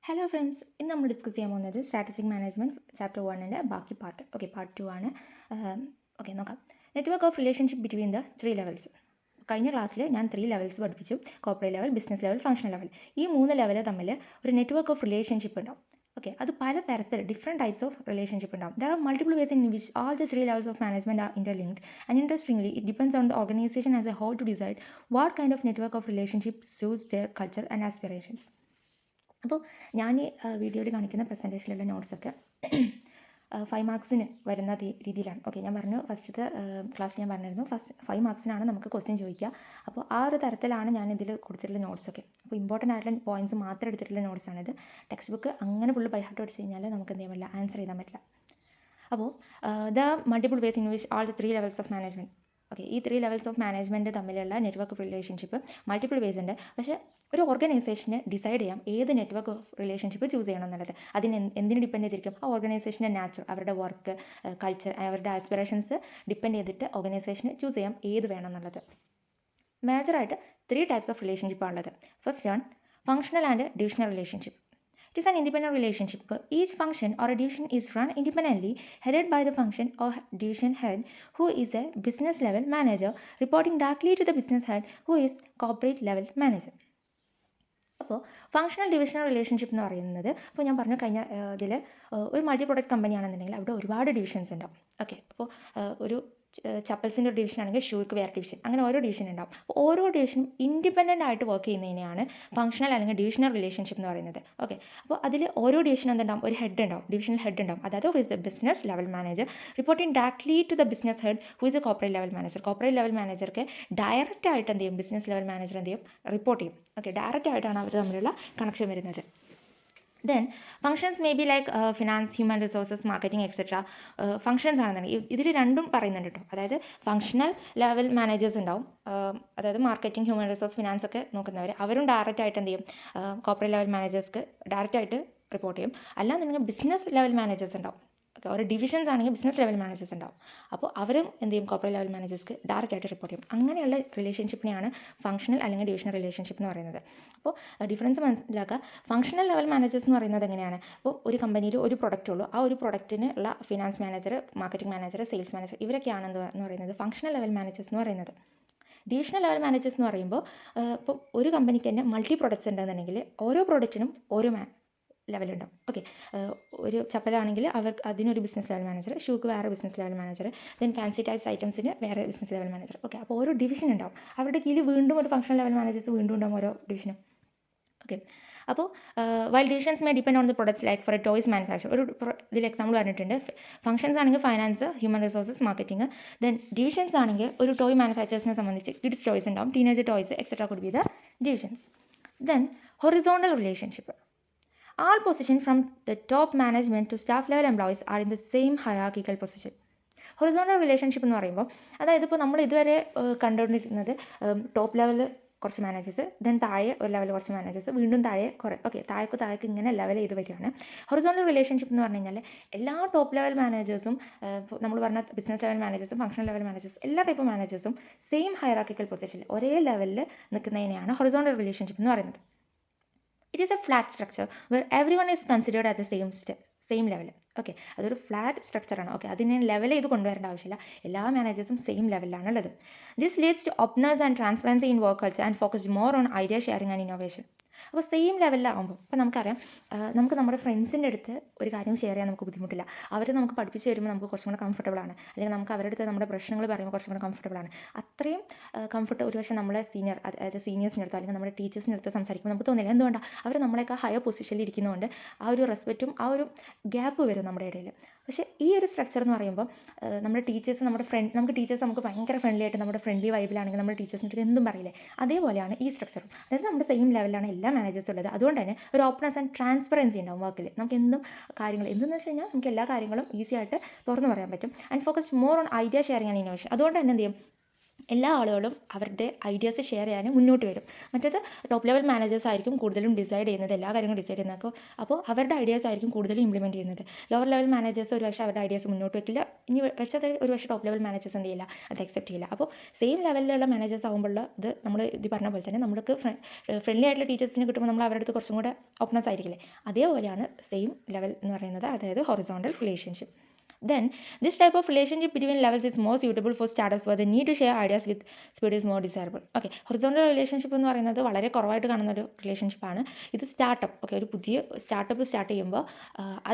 Hello friends, ഇന്ന് നമ്മൾ discuss ചെയ്യാൻ പോകുന്നത് സ്റ്റാറ്റിസ്റ്റിക് മാനേജ്മെൻറ്റ് ചാപ്റ്റർ 1-ൻ്റെ ബാക്കി പാർട്ട്. പാർട്ട് 2 ആണ്. നോക്കാം. Network of relationship between the 3 levels. കഴിഞ്ഞ ക്ലാസ്സിൽ ഞാൻ 3 ലെവൽസ് പഠിപ്പിച്ചു. Corporate level, business level, functional level. ഈ 3 ലെവൽ തമ്മിൽ ഒരു നെറ്റ്വർക്ക് ഓഫ് റിലേഷൻഷിപ്പ് ഉണ്ടാവും. അത് പല തരത്തിൽ ഡിഫറെൻറ്റ് ടൈപ്സ് ഓഫ് റിലേഷൻഷിപ്പ് ഉണ്ടാവും. There are multiple ways in which all the 3 levels of management are interlinked, and interestingly it depends on the organization as a whole to decide what kind of network of relationship suits their culture and aspirations. അപ്പോൾ ഞാൻ ഈ വീഡിയോയിൽ കാണിക്കുന്ന പ്രസൻറ്റേഷനിലുള്ള നോട്ട്സൊക്കെ 5 മാർക്സിന് വരുന്ന രീതിയിലാണ്. ഞാൻ പറഞ്ഞു ഫസ്റ്റത്തെ ക്ലാസ് ഞാൻ പറഞ്ഞിരുന്നു, 5 മാർക്സിനാണ് നമുക്ക് ക്വസ്റ്റ്യൻ ചോദിക്കുക. അപ്പോൾ ആ ഒരു തരത്തിലാണ് ഞാൻ ഇതിൽ കൊടുത്തിട്ടുള്ള നോട്ട്സൊക്കെ. അപ്പോൾ ഇമ്പോർട്ടൻ്റ് ആയിട്ടുള്ള പോയിൻറ്റ്സ് മാത്രം എടുത്തിട്ടുള്ള നോട്ട്സാണിത്. ടെക്സ്റ്റ് ബുക്ക് അങ്ങനെ ഫുള്ള് ബൈ ഹാർട്ട് പഠിച്ച് കഴിഞ്ഞാൽ നമുക്ക് എന്ത് ചെയ്യാൻ പറ്റില്ല, ആൻസർ ചെയ്താൻ പറ്റില്ല. അപ്പോൾ the multiple ways in which all the 3 levels of management. ഈ 3 ലെവൽസ് ഓഫ് മാനേജ്മെൻറ്റ് തമ്മിലുള്ള network of relationship multiple vase ഉണ്ട്. പക്ഷേ ഒരു ഓർഗനൈസേഷന് ഡിസൈഡ് ചെയ്യാം ഏത് നെറ്റ്വർക്ക് ഓഫ് റിലേഷൻഷിപ്പ് ചൂസ് ചെയ്യണം എന്നുള്ളത്. അതിന് എന്തിന് ഡിപ്പെൻഡ് ചെയ്തിരിക്കും? ആ ഓർഗനൈസേഷൻ്റെ നാച്ചർ, അവരുടെ വർക്ക് കൾച്ചർ, അവരുടെ ആസ്പിറേഷൻസ് ഡിപ്പെൻഡ് ചെയ്തിട്ട് ഓർഗനൈസേഷന് ചൂസ് ചെയ്യാം ഏത് വേണം എന്നുള്ളത്. മേജറായിട്ട് 3 ടൈപ്സ് ഓഫ് റിലേഷൻഷിപ്പാണുള്ളത്. First one, functional and divisional relationship. It is an independent relationship. Each function or a division is run independently, headed by the function or division head, who is a business level manager, reporting directly to the business head, who is corporate level manager. അപ്പോൾ functional divisional relationship എന്ന് പറയുന്നത്, അപ്പോൾ ഞാൻ പറഞ്ഞു കഴിഞ്ഞ ഇതിൽ ഒരു multi product company ആണെന്നുണ്ടെങ്കിൽ അവിടെ ഒരുപാട് ഡിവിഷൻസ് ഉണ്ടാവും. അപ്പോൾ ഒരു ചപ്പൽസിൻ്റെ ഒരു ഡിവിഷൻ ആണെങ്കിൽ ഷൂക്ക് വേറെ ഡിവിഷൻ, അങ്ങനെ ഓരോ ഡിവിഷൻ ഉണ്ടാവും. അപ്പോൾ ഓരോ ഡിവിഷനും ഇൻഡിപെൻഡൻ്റ് ആയിട്ട് വർക്ക് ചെയ്യുന്നതിനെയാണ് ഫങ്ഷണൽ അല്ലെങ്കിൽ ഡിവിഷണൽ റിലേഷൻഷിപ്പ് എന്ന് പറയുന്നത്. അപ്പോൾ അതിൽ ഓരോ ഡിവിഷൻ എന്തുണ്ടാവും, ഒരു ഹെഡ് ഉണ്ടാവും, ഡിവിഷണൽ ഹെഡ് ഉണ്ടാവും. അതായത് who is the business level manager reporting directly to the business head, who is a corporate level manager. Corporate level മാനേജർക്ക് ഡയറക്റ്റ് ആയിട്ട് എന്ത് ചെയ്യും, ബിസിനസ് ലെവൽ മാനേജർ എന്ത് ചെയ്യും, റിപ്പോർട്ട് ചെയ്യും. ഡയറക്റ്റ് ആയിട്ടാണ് അവർ തമ്മിലുള്ള കണക്ഷൻ വരുന്നത്. Then functions may be like finance, human resources, marketing etcetera. Functions ആണെന്നുണ്ടെങ്കിൽ ഇതിൽ രണ്ടും പറയുന്നുണ്ട് കേട്ടോ. അതായത് ഫങ്ഷണൽ ലെവൽ മാനേജേഴ്സ് ഉണ്ടാവും, അതായത് മാർക്കറ്റിംഗ്, ഹ്യൂമൻ റിസോഴ്സ്, ഫിനാൻസ് ഒക്കെ നോക്കുന്നവർ, അവരും ഡയറക്റ്റ് ആയിട്ട് എന്ത് ചെയ്യും, കോർപ്പറേറ്റ് ലെവൽ മാനേജേഴ്സ്ക്ക് ഡയറക്റ്റ് ആയിട്ട് റിപ്പോർട്ട് ചെയ്യും. അല്ലാന്നുണ്ടെങ്കിൽ ബിസിനസ് ലെവൽ മാനേജേഴ്സ് ഉണ്ടാവും. ഓരോ ഡിവിഷൻസ് ആണെങ്കിൽ ബിസിനസ് ലെവൽ മാനേജേഴ്സ് ഉണ്ടാവും. അപ്പോൾ അവരും എന്ത് ചെയ്യും, കോർപ്പറേറ്റ് ലെവൽ മാനേജേഴ്സ്ക്ക് ഡയറക്റ്റ് ആയിട്ട് റിപ്പോർട്ട് ചെയ്യും. അങ്ങനെയുള്ള റിലേഷൻഷിപ്പിനെയാണ് ഫങ്ഷണൽ അല്ലെങ്കിൽ ഡിവിഷണൽ റിലേഷൻഷിപ്പ് എന്ന് പറയുന്നത്. അപ്പോൾ ഡിഫറൻസ് മനസ്സിലാക്കുക. ഫങ്ഷണൽ ലെവൽ മാനേജേഴ്സ് എന്ന് പറയുന്നത് എങ്ങനെയാണ്, അപ്പോൾ ഒരു കമ്പനിയിൽ ഒരു പ്രൊഡക്റ്റ് ഉള്ളൂ, ആ ഒരു പ്രൊഡക്റ്റിന് ഉള്ള finance manager, marketing manager, sales manager, ഇവരൊക്കെയാണ് എന്ന് പറയുന്നത് ഫങ്ഷണൽ ലെവൽ മാനേജേഴ്സ് എന്ന് പറയുന്നത്. ഡിവിഷണൽ ലെവൽ മാനേജേഴ്സ് എന്ന് പറയുമ്പോൾ ഇപ്പോൾ ഒരു കമ്പനിക്ക് തന്നെ മൾട്ടി പ്രൊഡക്ട്സ് ഉണ്ടെന്നുണ്ടെങ്കിൽ ഓരോ പ്രൊഡക്റ്റിനും ഓരോ ലെവലുണ്ടാവും. ഒരു ചപ്പലാണെങ്കിൽ അവർക്ക് അതിനൊരു ബിസിനസ് ലെവൽ മാനേജർ, ഷൂക്ക് വേറെ business level manager, then fancy types ഐറ്റംസിന് വേറെ ബിസിനസ് ലെവൽ മാനേജർ. അപ്പോൾ ഓരോ ഡിവിഷൻ ഉണ്ടാവും. അവരുടെ കീഴിൽ വീണ്ടും ഒരു ഫങ്ഷണൽ ലെവൽ മാനേജേഴ്സ് വീണ്ടും ഉണ്ടാവും ഓരോ ഡിവിഷനും. അപ്പോൾ while divisions may depend on the products like for a toys manufacture. ഒരു ഇതിൽ എക്സാമ്പിൾ പറഞ്ഞിട്ടുണ്ട്. ഫങ്ഷൻസ് ആണെങ്കിൽ finance, human resources, marketing. Then divisions ആണെങ്കിൽ ഒരു ടോയ് മാനുഫാക്ചേഴ്സിനെ സംബന്ധിച്ച് കിഡ്സ് ടോയ്സ് ഉണ്ടാവും, teenage toys etcetera could be the divisions. Then horizontal relationship. All positions from the top management to staff level employees are in the same hierarchical position. Horizontal relationship എന്ന് പറയുമ്പോൾ അതായത് ഇപ്പോൾ നമ്മൾ ഇതുവരെ കണ്ടുകൊണ്ടിരുന്നത് top ലെവലിൽ കുറച്ച് managers, then താഴെ ഒരു ലെവൽ കുറച്ച് മാനേജേഴ്സ്, വീണ്ടും താഴെ കുറേ താഴേക്ക് ഇങ്ങനെ ലെവൽ ചെയ്ത് വരികയാണ്. ഹൊറിസോണ്ടൽ റിലേഷൻഷിപ്പ് എന്ന് പറഞ്ഞു കഴിഞ്ഞാൽ എല്ലാ ടോപ്പ് ലെവൽ മാനേജേഴ്സും, നമ്മൾ പറഞ്ഞ ബിസിനസ് ലെവൽ മാനേജേഴ്സും ഫങ്ഷണൽ ലെവൽ മാനേജേഴ്സ്, എല്ലാ ടൈപ്പ് മാനേജേഴ്സും സെയിം ഹൈറാർക്കിക്കൽ പൊസിഷനിൽ ഒരേ ലെവലിൽ നിൽക്കുന്നതിനെയാണ് ഹൊറിസോണ്ടൽ റിലേഷൻഷിപ്പ് എന്ന് പറയുന്നത്. It is a flat structure where everyone is considered at the same level. അതൊരു ഫ്ലാറ്റ് സ്ട്രക്ചറാണ്. അതിനെ ലെവൽ ചെയ്ത് കൊണ്ടുവരേണ്ട ആവശ്യമില്ല, എല്ലാ മാനേജേഴ്സും സെയിം ലെവലിലാണുള്ളത്. This leads to openness and transparency in work culture and focus more on idea sharing and innovation. അപ്പോൾ സെയിം ലെവലിലാകുമ്പോൾ ഇപ്പോൾ നമുക്കറിയാം, നമുക്ക് നമ്മുടെ ഫ്രണ്ട്സിൻ്റെ അടുത്ത് ഒരു കാര്യം ഷെയർ ചെയ്യാൻ നമുക്ക് ബുദ്ധിമുട്ടില്ല. അവർ നമുക്ക് പഠിപ്പിച്ച് തരുമ്പോൾ നമുക്ക് കുറച്ചും കൂടെ കംഫർട്ടബിൾ ആണ്, അല്ലെങ്കിൽ നമുക്ക് അവരുടെ അടുത്ത് നമ്മുടെ പ്രശ്നങ്ങൾ പറയുമ്പോൾ കുറച്ചും കൂടെ കംഫർട്ടബിൾ ആണ്. അത്രയും കംഫർട്ട് ഒരുപക്ഷെ നമ്മളെ അതായത് സീനിയേഴ്സിൻ്റെ അടുത്ത് അല്ലെങ്കിൽ നമ്മുടെ ടീച്ചേഴ്സിൻ്റെ അടുത്ത് സംസാരിക്കുമ്പോൾ നമുക്ക് തോന്നില്ല. എന്തുകൊണ്ടാണ്? അവർ നമ്മളെയൊക്കെ ഹയർ പൊസിഷനിൽ ഇരിക്കുന്നതുകൊണ്ട് ആ ഒരു റെസ്പെക്റ്റും ആ ഒരു ഗ്യാപ്പ് വരും നമ്മുടെ ഇടയിൽ. പക്ഷേ ഈ ഒരു സ്ട്രക്ചർ എന്ന് പറയുമ്പോൾ നമ്മുടെ ടീച്ചേഴ്സ് നമുക്ക് ടീച്ചേഴ്സ് നമുക്ക് ഭയങ്കര ഫ്രണ്ട്ലി ആയിട്ട് നമ്മുടെ ഫ്രണ്ട്ലി വൈബിലാണെങ്കിൽ നമ്മുടെ ടീച്ചേഴ്സിൻ്റെ അടുത്ത് എന്തും പറയില്ലേ, അതേപോലെയാണ് ഈ സ്ട്രക്ചറും. അതായത് നമ്മുടെ സെയിം ലെവലിലാണ് എല്ലാ മാനേജേഴ്സും ഉള്ളത്. അതുകൊണ്ട് തന്നെ ഒരു ഓപ്പൺനെസ് ആൻഡ് ട്രാൻസ്പെറൻസി ഉണ്ടാവും വർക്കിൽ. നമുക്ക് എന്തെന്ന് വെച്ച് കഴിഞ്ഞാൽ നമുക്ക് എല്ലാ കാര്യങ്ങളും ഈസി ആയിട്ട് തുറന്നു പറയാൻ പറ്റും. And focus more on idea sharing and innovation. അതുകൊണ്ട് തന്നെ എന്ത് ചെയ്യും, എല്ലാ ആളുകളും അവരുടെ ഐഡിയാസ് ഷെയർ ചെയ്യാനും മുന്നോട്ട് വരും. മറ്റേത് ടോപ്പ് ലെവൽ മാനേജേഴ്സ് ആയിരിക്കും കൂടുതലും ഡിസൈഡ് ചെയ്യുന്നത്, എല്ലാ കാര്യങ്ങളും ഡിസൈഡ് ചെയ്യുന്നത്. അപ്പോൾ അവരുടെ ഐഡിയാസ് ആയിരിക്കും കൂടുതലും ഇംപ്ലിമെൻറ്റ് ചെയ്യുന്നത്. ലോവർ ലെവൽ മാനേജേഴ്സ് ഒരു പക്ഷേ അവരുടെ ഐഡിയാസ് മുന്നോട്ട് വയ്ക്കില്ല. ഇനി വെച്ചത് ഒരു പക്ഷേ ടോപ്പ് ലെവൽ മാനേജേഴ്സ് എന്ത് ചെയ്യില്ല, അത് അക്സെപ്റ്റ് ചെയ്യില്ല. അപ്പോൾ സെയിം ലെവലിലുള്ള മാനേജേഴ്സ് ആകുമ്പോൾ ഇത് നമ്മൾ ഇത് പറഞ്ഞ പോലെ തന്നെ നമുക്ക് ഫ്രണ്ട്ലി ആയിട്ടുള്ള ടീച്ചേഴ്സിനെ കിട്ടുമ്പോൾ നമ്മൾ അവരുടെ അടുത്ത് കുറച്ചും കൂടെ ഓപ്പണസ് ആയിരിക്കില്ലേ. അതേപോലെയാണ് സെയിം ലെവൽ എന്ന് പറയുന്നത്, അതായത് horizontal relationship. Then, this type of relationship between levels is more suitable for startups where the need to share ideas with speed is more desirable. Okay, horizontal relationship എന്ന് പറയുന്നത് വളരെ കുറവായിട്ട് കാണുന്ന ഒരു റിലേഷൻഷിപ്പാണ്. ഇത് സ്റ്റാർട്ടപ്പ്, ഓക്കെ, ഒരു പുതിയ സ്റ്റാർട്ടപ്പ് സ്റ്റാർട്ട് ചെയ്യുമ്പോൾ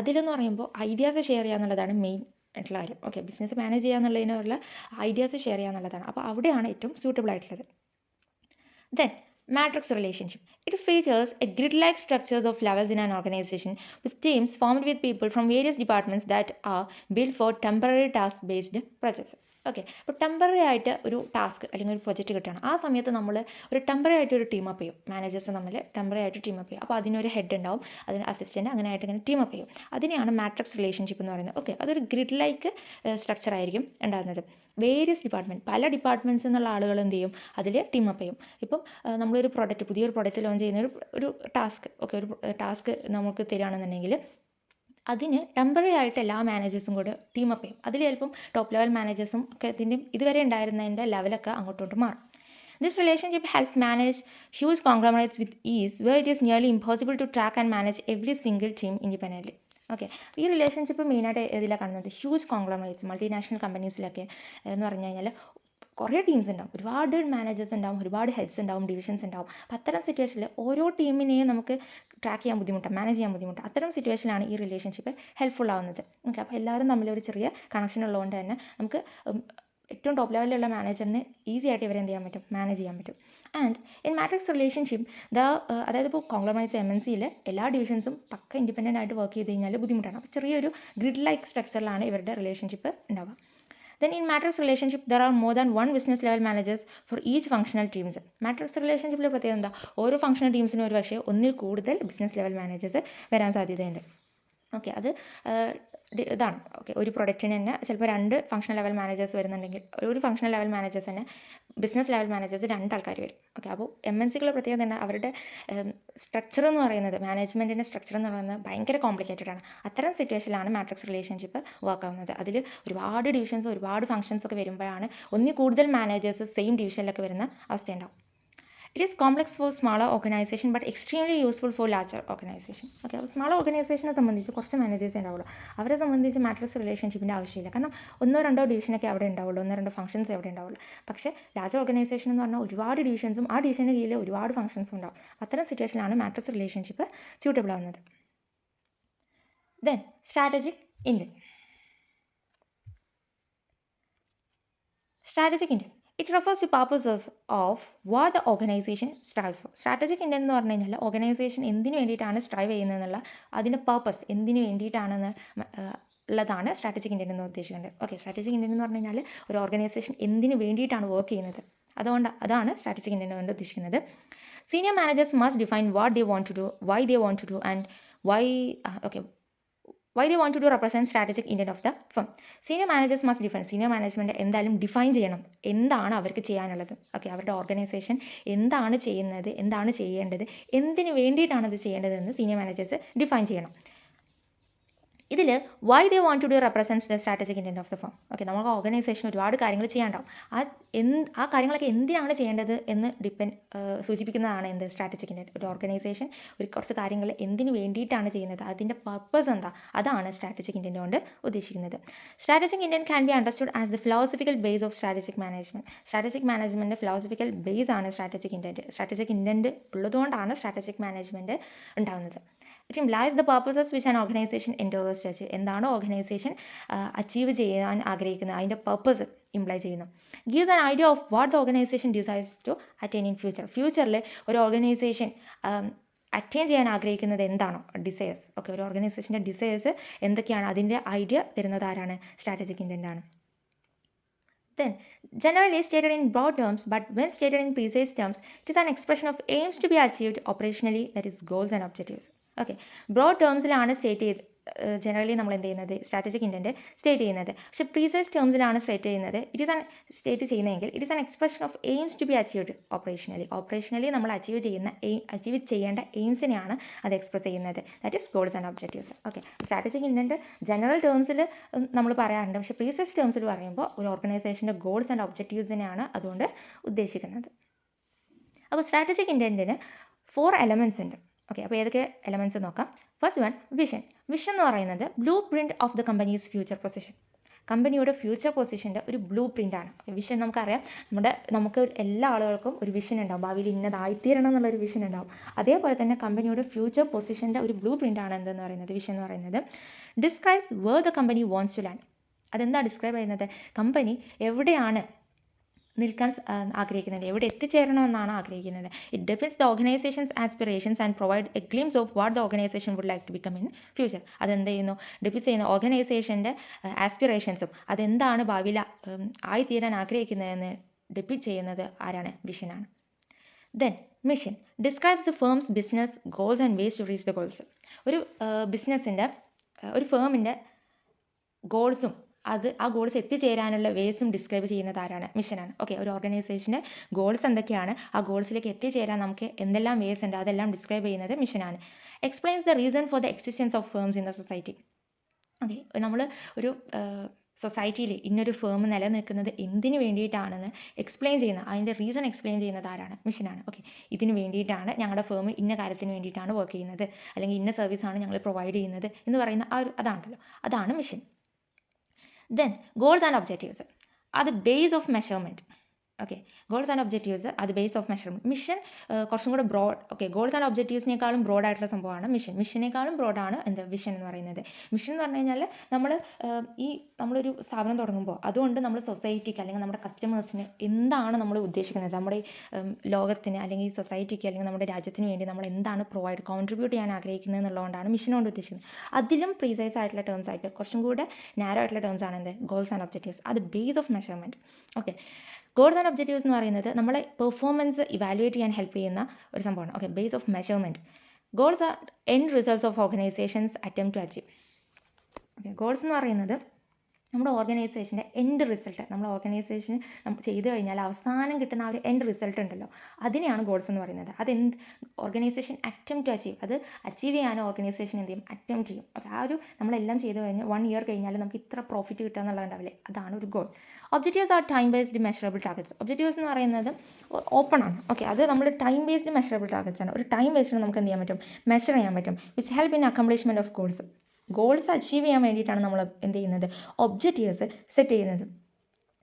അതിലെന്ന് പറയുമ്പോൾ ഐഡിയാസ് ഷെയർ ചെയ്യുക എന്നുള്ളതാണ് മെയിൻ ആയിട്ടുള്ള കാര്യം. ഓക്കെ, ബിസിനസ് മാനേജ് ചെയ്യുക എന്നുള്ളതിനുള്ള ഐഡിയാസ് ഷെയർ ചെയ്യുക എന്നുള്ളതാണ്. അപ്പോൾ അവിടെയാണ് ഏറ്റവും സൂട്ടബിൾ ആയിട്ടുള്ളത്. Then, matrix relationship. It features a grid-like structures of levels in an organization with teams formed with people from various departments that are built for temporary task-based projects. Okay, അപ്പോൾ temporary ആയിട്ട് ഒരു task അല്ലെങ്കിൽ ഒരു project കിട്ടുകയാണ്. ആ സമയത്ത് നമ്മൾ ഒരു ടെമ്പററി ആയിട്ട് ഒരു ടീം അപ്പ് ചെയ്യും. മാനേജേഴ്സ് തമ്മിൽ ടെമ്പററി ആയിട്ട് ടീം അപ്പ് ചെയ്യും. അപ്പോൾ അതിനൊരു ഹെഡ് ഉണ്ടാവും, അതിന് അസിസ്റ്റൻറ്റ്, അങ്ങനെ ആയിട്ട് ഇങ്ങനെ ടീം അപ്പ് ചെയ്യും. അതിനെയാണ് മാട്രിക്സ് റിലേഷൻഷിപ്പ് എന്ന് പറയുന്നത്. ഓക്കെ, അതൊരു ഗ്രിഡ് ലൈക്ക് സ്ട്രക്ചർ ആയിരിക്കും ഉണ്ടാകുന്നത്. വേരിയസ് ഡിപ്പാർട്ട്മെൻറ്റ്, പല ഡിപ്പാർട്ട്മെൻറ്റ്സ് എന്നുള്ള ആളുകൾ എന്ത് ചെയ്യും, അതിൽ ടീം അപ്പ് ചെയ്യും. ഇപ്പം നമ്മളൊരു പ്രൊഡക്റ്റ്, പുതിയൊരു പ്രൊഡക്റ്റ് ലോഞ്ച് ചെയ്യുന്ന ഒരു ടാസ്ക്, ഓക്കെ, ഒരു ടാസ്ക് നമുക്ക് തരികയാണെന്നുണ്ടെങ്കിൽ അതിന് ടെമ്പററി ആയിട്ട് എല്ലാ മാനേജേഴ്സും കൂടെ ടീം അപ്പ് ചെയ്യും. അതിൽ ചിലപ്പം ടോപ്പ് ലെവൽ മാനേജേഴ്സും ഒക്കെ ഇതിൻ്റെ ഇതുവരെ ഉണ്ടായിരുന്നതിൻ്റെ ലെവലൊക്കെ അങ്ങോട്ടോട്ട് മാറും. This relationship helps manage huge conglomerates with ease, where it is nearly impossible to track and manage every single team independently. Okay, ഈ റിലേഷൻഷിപ്പ് മെയിനായിട്ട് ഏതിലാണ് കാണുന്നത്? ഹ്യൂജ് കോൺഗ്ലോമറേറ്റ്സ്, മൾട്ടിനാഷണൽ കമ്പനീസിലൊക്കെ എന്ന് പറഞ്ഞു കഴിഞ്ഞാൽ കുറേ ടീംസ് ഉണ്ടാവും, ഒരുപാട് മാനേജേഴ്സ് ഉണ്ടാവും, ഒരുപാട് ഹെഡ്സ് ഉണ്ടാവും, ഡിവിഷൻസ് ഉണ്ടാവും. അപ്പോൾ അത്തരം സിറ്റുവേഷനിൽ ഓരോ ടീമിനെയും നമുക്ക് ട്രാക്ക് ചെയ്യാൻ ബുദ്ധിമുട്ടാണ്, മാനേജ് ചെയ്യാൻ ബുദ്ധിമുട്ടാണ്. അത്തരം സിറ്റുവേഷനിലാണ് ഈ റിലേഷൻഷിപ്പ് ഹെൽപ്ഫുൾ ആവുന്നത്. ഓക്കെ, അപ്പോൾ എല്ലാവരും തമ്മിലൊരു ചെറിയ കണക്ഷൻ ഉള്ളതുകൊണ്ട് തന്നെ നമുക്ക് ഏറ്റവും ടോപ്പ് ലെവലിലുള്ള മാനേജറിന് ഈസി ആയിട്ട് ഇവരെ എന്ത് ചെയ്യാൻ പറ്റും, മാനേജ് ചെയ്യാൻ പറ്റും. ആൻഡ് ഇൻ മാട്രിക്സ് റിലേഷൻഷിപ്പ് അതായത് ഇപ്പോൾ കോൺഗ്ലോമറേറ്റ്സ് MNCയിൽ എല്ലാ ഡിവിഷൻസും പക്ക ഇൻഡിപെൻഡൻ്റ് ആയിട്ട് വർക്ക് ചെയ്ത് കഴിഞ്ഞാൽ ബുദ്ധിമുട്ടാണ്. അപ്പോൾ ചെറിയൊരു ഗ്രിഡ് ലൈക്ക് സ്ട്രക്ചറിലാണ് ഇവരുടെ റിലേഷൻഷിപ്പ് ഉണ്ടാവുക. Then in matrix relationship, there are more than one business level managers for each functional teams. Matrix റിലേഷൻഷിപ്പിൽ പ്രത്യേകത എന്താ? ഓരോ ഫംഗ്ഷണൽ ടീംസിനും ഒരു പക്ഷേ ഒന്നിൽ കൂടുതൽ ബിസിനസ് ലെവൽ മാനേജേഴ്സ് വരാൻ സാധ്യതയുണ്ട്. ഓക്കെ, അത് ഇതാണ്. ഓക്കെ, ഒരു പ്രൊഡക്റ്റിന് തന്നെ ചിലപ്പോൾ 2 ഫംഗ്ഷണൽ ലെവൽ മാനേജേഴ്സ് വരുന്നുണ്ടെങ്കിൽ ഒരു ഫംഗ്ഷണൽ ലെവൽ മാനേജേഴ്സ് തന്നെ ബിസിനസ് ലെവൽ മാനേജേഴ്സ് 2 ആൾക്കാർ വരും. ഓക്കെ, അപ്പോൾ MNCകളുടെ പ്രത്യേകത തന്നെ അവരുടെ സ്ട്രക്ചർ എന്ന് പറയുന്നത്, മാനേജ്മെൻറ്റിൻ്റെ സ്ട്രക്ചർ എന്ന് പറയുന്നത് ഭയങ്കര കോംപ്ലിക്കേറ്റഡ് ആണ്. അത്തരം സിറ്റുവേഷനിലാണ് മാട്രിക്സ് റിലേഷൻഷിപ്പ് വർക്ക് ആവുന്നത്. അതിൽ ഒരുപാട് ഡിവിഷൻസ്, ഒരുപാട് ഫംഗ്ഷൻസ് ഒക്കെ വരുമ്പോഴാണ് ഒന്നിൽ കൂടുതൽ മാനേജേഴ്സ് സെയിം ഡിവിഷനിലൊക്കെ വരുന്ന അവസ്ഥയുണ്ടാവും. It is complex for smaller organization but extremely useful for larger organization. Okay, smaller ഓർഗനൈസേഷനെ സംബന്ധിച്ച് കുറച്ച് മാനേജേഴ്സേ ഉണ്ടാവുള്ളൂ. അവരെ സംബന്ധിച്ച് മാട്രിക്സ് റിലേഷൻഷിപ്പിൻ്റെ ആവശ്യമില്ല. കാരണം 1-2 ഡിവിഷനൊക്കെ അവിടെ ഉണ്ടാവുള്ളൂ, 1-2 ഫംഗ്ഷൻസ് അവിടെ ഉണ്ടാവുള്ളൂ. പക്ഷേ ലാർജർ ഓർഗനൈസേഷൻ എന്ന് പറഞ്ഞാൽ ഒരുപാട് ഡിവിഷൻസും ആ ഡിവിഷന് കീഴിൽ ഒരുപാട് ഫംഗ്ഷൻസും ഉണ്ടാവും. അത്തരം സിറ്റുവേഷനിലാണ് മാട്രിക്സ് റിലേഷൻഷിപ്പ് സ്യൂട്ടബിൾ ആവുന്നത്. Then strategic intent. Strategic intent, it refers to purposes of what the organisation strives for. Strategic intent എന്ന് പറഞ്ഞു കഴിഞ്ഞാൽ ഓർഗനൈസേഷൻ എന്തിനു വേണ്ടിയിട്ടാണ് സ്ട്രൈവ് ചെയ്യുന്നതെന്നുള്ള അതിൻ്റെ പർപ്പസ് എന്തിനു വേണ്ടിയിട്ടാണെന്ന് ഉള്ളതാണ് സ്ട്രാറ്റജിക് ഇൻറ്റൻറ്റ് എന്ന് ഉദ്ദേശിക്കുന്നത്. ഓക്കെ, സ്ട്രാറ്റജിക് ഇൻറ്റൻറ്റ് എന്ന് പറഞ്ഞു കഴിഞ്ഞാൽ ഒരു ഓർഗനൈസേഷൻ എന്തിനു വേണ്ടിയിട്ടാണ് വർക്ക് ചെയ്യുന്നത്, അതാണ് സ്ട്രാറ്റജിക് ഇൻറ്റൻറ്റ് കൊണ്ട് ഉദ്ദേശിക്കുന്നത്. Senior managers must define what they want to do, why they want to do and why they want to do represent strategic intent of the firm. Senior managers must define, senior management എന്തായാലും define ചെയ്യണം എന്താണ് അവർക്ക് ചെയ്യാനുള്ളത്. Okay, അവരുടെ organisation എന്താണ് ചെയ്യുന്നത്, എന്താണ് ചെയ്യേണ്ടത്, എന്തിനു വേണ്ടിയിട്ടാണ് അത് ചെയ്യേണ്ടതെന്ന് സീനിയർ മാനേജേഴ്സ് ഡിഫൈൻ ചെയ്യണം. ഇതിൽ why they want to do represents the strategic intent of the firm. Okay, നമുക്ക് ഓർഗനൈസേഷൻ ഒരുപാട് കാര്യങ്ങൾ ചെയ്യാണ്ടാവും. ആ കാര്യങ്ങളൊക്കെ എന്തിനാണ് ചെയ്യേണ്ടത് എന്ന് സൂചിപ്പിക്കുന്നതാണ് എന്ത്, സ്ട്രാറ്റജിക് ഇൻറ്റൻറ്റ്. ഒരു ഓർഗനൈസേഷൻ കുറച്ച് കാര്യങ്ങൾ എന്തിനു വേണ്ടിയിട്ടാണ് ചെയ്യുന്നത്, അതിൻ്റെ പർപ്പസ് എന്താ, അതാണ് സ്ട്രാറ്റജിക് ഇൻറ്റൻറ്റ് കൊണ്ട് ഉദ്ദേശിക്കുന്നത്. Strategic intent can be understood as the philosophical base of strategic management. Strategic management philosophical base ആണ് സ്ട്രാറ്റജിക് ഇൻറ്റൻറ്റ്. സ്ട്രാറ്റജിക് ഇൻറ്റൻറ്റ് ഉള്ളതുകൊണ്ടാണ് സ്ട്രാറ്റജിക് മാനേജ്മെൻറ്റ് ഉണ്ടാകുന്നത്. It implies the purposes which an organization endeavors to achieve. എന്താണ് organisation achieve ചെയ്യാൻ ആഗ്രഹിക്കുന്നത്, അതിൻ്റെ purpose imply ചെയ്യുന്നു. Gives an idea of what the organisation decides to attain in future. ഫ്യൂച്ചറിൽ ഒരു organisation attain ചെയ്യാൻ ആഗ്രഹിക്കുന്നത് എന്താണോ, ഡിസയേഴ്സ്. ഓക്കെ, ഒരു ഓർഗനൈസേഷൻ്റെ ഡിസയേഴ്സ് എന്തൊക്കെയാണ്, അതിൻ്റെ ഐഡിയ തരുന്നത് ആരാണ്, സ്ട്രാറ്റജിക് ഇൻറ്റൻറ്റ് ആണ്. Then, generally stated in broad terms, but when stated in precise terms, it is an expression of aims to be achieved operationally, that is goals and objectives. Okay, broad ടേംസിലാണ് state generally നമ്മൾ എന്ത് ചെയ്യുന്നത് strategic intent state ചെയ്യുന്നത്. പക്ഷേ precise ടേംസിലാണ് state ചെയ്യുന്നത്. State ചെയ്യുന്നതെങ്കിൽ it is an expression of aims to be achieved operationally നമ്മൾ അച്ചീവ് ചെയ്യേണ്ട എയിംസിനെയാണ് അത് എക്സ്പ്രസ് ചെയ്യുന്നത്. That is goals and objectives. Okay, strategic intent general ടേംസിൽ നമ്മൾ പറയാറുണ്ട്. പക്ഷേ പ്രീസൈസ് ടേംസിൽ പറയുമ്പോൾ ഒരു ഓർഗനൈസേഷൻ്റെ ഗോൾസ് ആൻഡ് ഒബ്ജക്റ്റീവ്സിനെയാണ് അതുകൊണ്ട് ഉദ്ദേശിക്കുന്നത്. അപ്പോൾ സ്ട്രാറ്റജിക് ഇൻറ്റൻറ്റിന് 4 എലമെൻറ്റ്സ് ഉണ്ട്. ഓക്കെ, അപ്പോൾ ഏതൊക്കെ എലമെൻറ്റ്സ് നോക്കാം. ഫസ്റ്റ് വൺ, വിഷൻ എന്ന് പറയുന്നത് blue print of the companies future position. കമ്പനിയുടെ ഫ്യൂച്ചർ പൊസിഷൻ്റെ ഒരു ബ്ലൂ പ്രിൻ്റാണ് വിഷൻ. നമുക്കറിയാം, നമുക്ക് എല്ലാ ആളുകൾക്കും ഒരു വിഷൻ ഉണ്ടാവും, ഭാവിയിൽ ഇന്നതായിത്തീരണം എന്നുള്ളൊരു വിഷൻ ഉണ്ടാവും. അതേപോലെ തന്നെ കമ്പനിയുടെ ഫ്യൂച്ചർ പൊസിഷൻ്റെ ഒരു ബ്ലൂ പ്രിൻ്റാണ് എന്തെന്ന് പറയുന്നത് വിഷൻ എന്ന് പറയുന്നത്. Describes where the company wants to land. അതെന്താ ഡിസ്ക്രൈബ് ചെയ്യുന്നത്? കമ്പനി എവിടെയാണ് നിൽക്കാൻ ആഗ്രഹിക്കുന്നത്, എവിടെ എത്തിച്ചേരണമെന്നാണ് ആഗ്രഹിക്കുന്നത്. It depends the organisation's aspirations and provide a glimpse of what the organisation would like to become in future. അതെന്ത് ചെയ്യുന്നു? ഡിപെൻഡ് ചെയ്യുന്ന ഓർഗനൈസേഷൻ്റെ ആസ്പിറേഷൻസും അതെന്താണ് ഭാവിയിൽ ആയിത്തീരാൻ ആഗ്രഹിക്കുന്നതെന്ന് ഡിപെൻഡ് ചെയ്യുന്നത് ആരാണ്? വിഷനാണ്. Then mission describes the firm's business goals and ways to reach the goals. ഒരു ബിസിനസ്സിൻ്റെ ഒരു ഫേമിൻ്റെ ഗോൾസും ആ ഗോൾസ് എത്തിച്ചേരാനുള്ള വേസും ഡിസ്ക്രൈബ് ചെയ്യുന്നത് ആരാണ്? മിഷനാണ്. ഓക്കെ, ഒരു ഓർഗനൈസേഷൻ്റെ ഗോൾസ് എന്തൊക്കെയാണ്, ആ ഗോൾസിലേക്ക് എത്തിച്ചേരാൻ നമുക്ക് എന്തെല്ലാം വേസ് ഉണ്ട്, അതെല്ലാം ഡിസ്ക്രൈബ് ചെയ്യുന്നത് മിഷനാണ്. Explains the reason for the existence of firms in the society. Okay, നമ്മൾ ഒരു സൊസൈറ്റിയിൽ ഇന്നൊരു ഫേം നിലനിൽക്കുന്നത് എന്തിനു വേണ്ടിയിട്ടാണെന്ന് എക്സ്പ്ലെയിൻ ചെയ്യുന്ന, അതിൻ്റെ റീസൺ എക്സ്പ്ലെയിൻ ചെയ്യുന്നത് ആരാണ്? മിഷനാണ്. ഓക്കെ, ഇതിന് വേണ്ടിയിട്ടാണ് ഞങ്ങളുടെ ഫേം ഇന്ന കാര്യത്തിന് വേണ്ടിയിട്ടാണ് വർക്ക് ചെയ്യുന്നത്, അല്ലെങ്കിൽ ഇന്ന സർവീസാണ് ഞങ്ങൾ പ്രൊവൈഡ് ചെയ്യുന്നത് എന്ന് പറയുന്ന അതാണല്ലോ, അതാണ് mission. Then goals and objectives are the base of measurement. Okay, goals and objectives അത് ബേസ് ഓഫ് മെഷർമെൻറ്റ്. മിഷൻ കുറച്ചും കൂടെ ബ്രോഡ്. ഓക്കെ, ഗോൾസ് ആൻഡ് ഒബ്ജക്റ്റീവ്സിനേക്കാളും ബ്രോഡായിട്ടുള്ള സംഭവമാണ് മിഷനേക്കാളും ബ്രോഡാണ് വിഷൻ എന്ന് പറയുന്നത്. മിഷൻ എന്ന് പറഞ്ഞു കഴിഞ്ഞാൽ നമ്മളൊരു സ്ഥാപനം തുടങ്ങുമ്പോൾ അതുകൊണ്ട് നമ്മൾ സൊസൈറ്റിക്ക് അല്ലെങ്കിൽ നമ്മുടെ കസ്റ്റമേഴ്സിന് എന്താണ് നമ്മൾ ഉദ്ദേശിക്കുന്നത്, നമ്മുടെ ലോകത്തിന് അല്ലെങ്കിൽ സൊസൈറ്റിക്ക് അല്ലെങ്കിൽ നമ്മുടെ രാജ്യത്തിന് വേണ്ടി നമ്മൾ എന്താണ് കോൺട്രിബ്യൂട്ട് ചെയ്യാൻ ആഗ്രഹിക്കുന്നത് എന്നുള്ളതുകൊണ്ടാണ് മിഷൻ കൊണ്ട് ഉദ്ദേശിക്കുന്നത്. അതിലും പ്രീസൈസ് ആയിട്ടുള്ള ടേംസ് ആയിട്ട് കുറച്ചും കൂടെ നാരോ ആയിട്ടുള്ള ടേംസ് ആണ് ഗോൾസ് ആൻഡ് ഒബ്ജക്റ്റീവ്സ്. അത് base of measurement. Okay, goals and objectives എന്ന് പറയുന്നത് നമ്മളെ പെർഫോമൻസ് ഇവാലുവേറ്റ് ചെയ്യാൻ ഹെൽപ്പ് ചെയ്യുന്ന ഒരു സംഭവമാണ്. Okay, base of measurement. Goals are end results of organisations attempt to achieve. Okay, goals എന്ന് പറയുന്നത് നമ്മുടെ ഓർഗനൈസേഷൻ്റെ എൻഡ് റിസൾട്ട്, നമ്മൾ ഓർഗനൈസേഷൻ ചെയ്ത് കഴിഞ്ഞാൽ അവസാനം കിട്ടുന്ന ആ ഒരു എൻഡ് റിസൾട്ട് ഉണ്ടല്ലോ, അതിനെയാണ് ഗോൾസ് എന്ന് പറയുന്നത്. ഓർഗനൈസേഷൻ അറ്റംപ്റ്റ് ടു അച്ചീവ്, അത് അച്ചീവ് ചെയ്യാൻ ഓർഗനൈസേഷൻ എന്ത് ചെയ്യും? അറ്റംപ്റ്റ് ചെയ്യും. ഓക്കെ, ആ ഒരു നമ്മളെല്ലാം ചെയ്ത് കഴിഞ്ഞ് 1 ഇയർ കഴിഞ്ഞാൽ നമുക്ക് ഇത്ര പ്രോഫിറ്റ് കിട്ടുക എന്നുള്ളതുണ്ടാവില്ലേ, അതാണ് ഒരു goal. Objectives are time based measurable targets. Objectives എന്ന് പറയുന്നത് ഓപ്പൺ ആണ്. ഓക്കെ, അത് നമ്മൾ ടൈം ബേസ്ഡ് മെഷറബിൾ ടാർഗറ്റ്സ് ആണ്. ഒരു ടൈം ബേസ്ഡ് നമുക്ക് എന്ത് ചെയ്യാൻ പറ്റും? മെഷർ ചെയ്യാൻ പറ്റും. Which help in accomplishment of goals achieve ചെയ്യാൻ വേണ്ടിയിട്ടാണ് നമ്മൾ എന്ത് ചെയ്യുന്നത്? ഒബ്ജക്റ്റീവ്സ് സെറ്റ് ചെയ്യുന്നത്.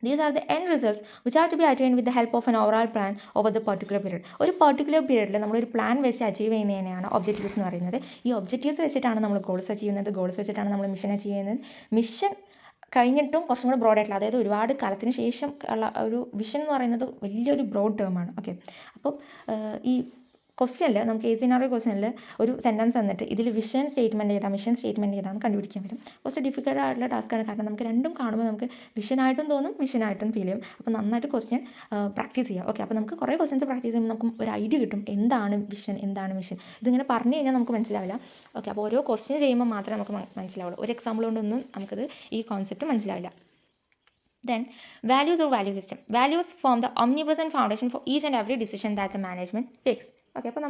These are the end results which are to be attained with the help of an overall plan over the particular period. ഒരു particular പീരീഡിൽ നമ്മളൊരു plan വെച്ച് അച്ചീവ് ചെയ്യുന്നതിനെയാണ് ഒബ്ജക്റ്റീവ്സ് എന്ന് പറയുന്നത്. ഈ ഒബ്ജക്റ്റീവ്സ് വെച്ചിട്ടാണ് നമ്മൾ ഗോൾസ് അച്ചീവ് ചെയ്യുന്നത്, ഗോൾസ് വെച്ചിട്ടാണ് നമ്മൾ മിഷൻ അച്ചീവ് ചെയ്യുന്നത്. മിഷൻ കഴിഞ്ഞിട്ടും കുറച്ചും കൂടെ ബ്രോഡായിട്ടുള്ള, അതായത് ഒരുപാട് കാലത്തിന് ശേഷം ഉള്ള ഒരു വിഷൻ എന്ന് പറയുന്നത് വലിയൊരു ബ്രോഡ് ടേമാണ്. ഓക്കെ, അപ്പം ഈ ക്വസ്റ്റ്യനിൽ നമുക്ക് സിനാറിയോ ക്വസ്റ്റ്യനിൽ ഒരു സെൻറ്റൻസ് തന്നിട്ട് ഇതിൽ വിഷൻ സ്റ്റേറ്റ്മെൻറ്റ് ചെയ്താൽ മിഷൻ സ്റ്റേറ്റ്മെൻറ്റ് ചെയ്താൽ കണ്ടുപിടിക്കാൻ പറ്റും. കുറച്ച് ഡിഫിക്കൽട്ട് ആയിട്ടുള്ള ടാസ്ക്കാണ്, കാരണം നമുക്ക് രണ്ടും കാണുമ്പോൾ നമുക്ക് വിഷനായിട്ടും തോന്നും മിഷനായിട്ടും ഫീൽ ചെയ്യും. അപ്പോൾ നന്നായിട്ട് ക്വസ്റ്റ്യൻ പ്രാക്ടീസ് ചെയ്യുക. ഓക്കെ, അപ്പോൾ നമുക്ക് കുറേ ക്വസ്റ്റ്യൻസ് പ്രാക്ടീസ് ചെയ്യുമ്പോൾ നമുക്ക് ഒരു ഐഡിയ കിട്ടും, എന്താണ് വിഷൻ, എന്താണ് മിഷൻ. ഇതിങ്ങനെ പറഞ്ഞു കഴിഞ്ഞാൽ നമുക്ക് മനസ്സിലാവില്ല. ഓക്കെ, അപ്പോൾ ഓരോ ക്വസ്റ്റ്യൻ ചെയ്യുമ്പോൾ മാത്രമേ നമുക്ക് മനസ്സിലാവുള്ളൂ. ഒരു എക്സാമ്പിൾ കൊണ്ടൊന്നും നമുക്കത് ഈ കോൺസെപ്റ്റ് മനസ്സിലാവില്ല. Then values or value system. Values form the omnipresent foundation for each and every decision that the management takes. Okay, അപ്പോൾ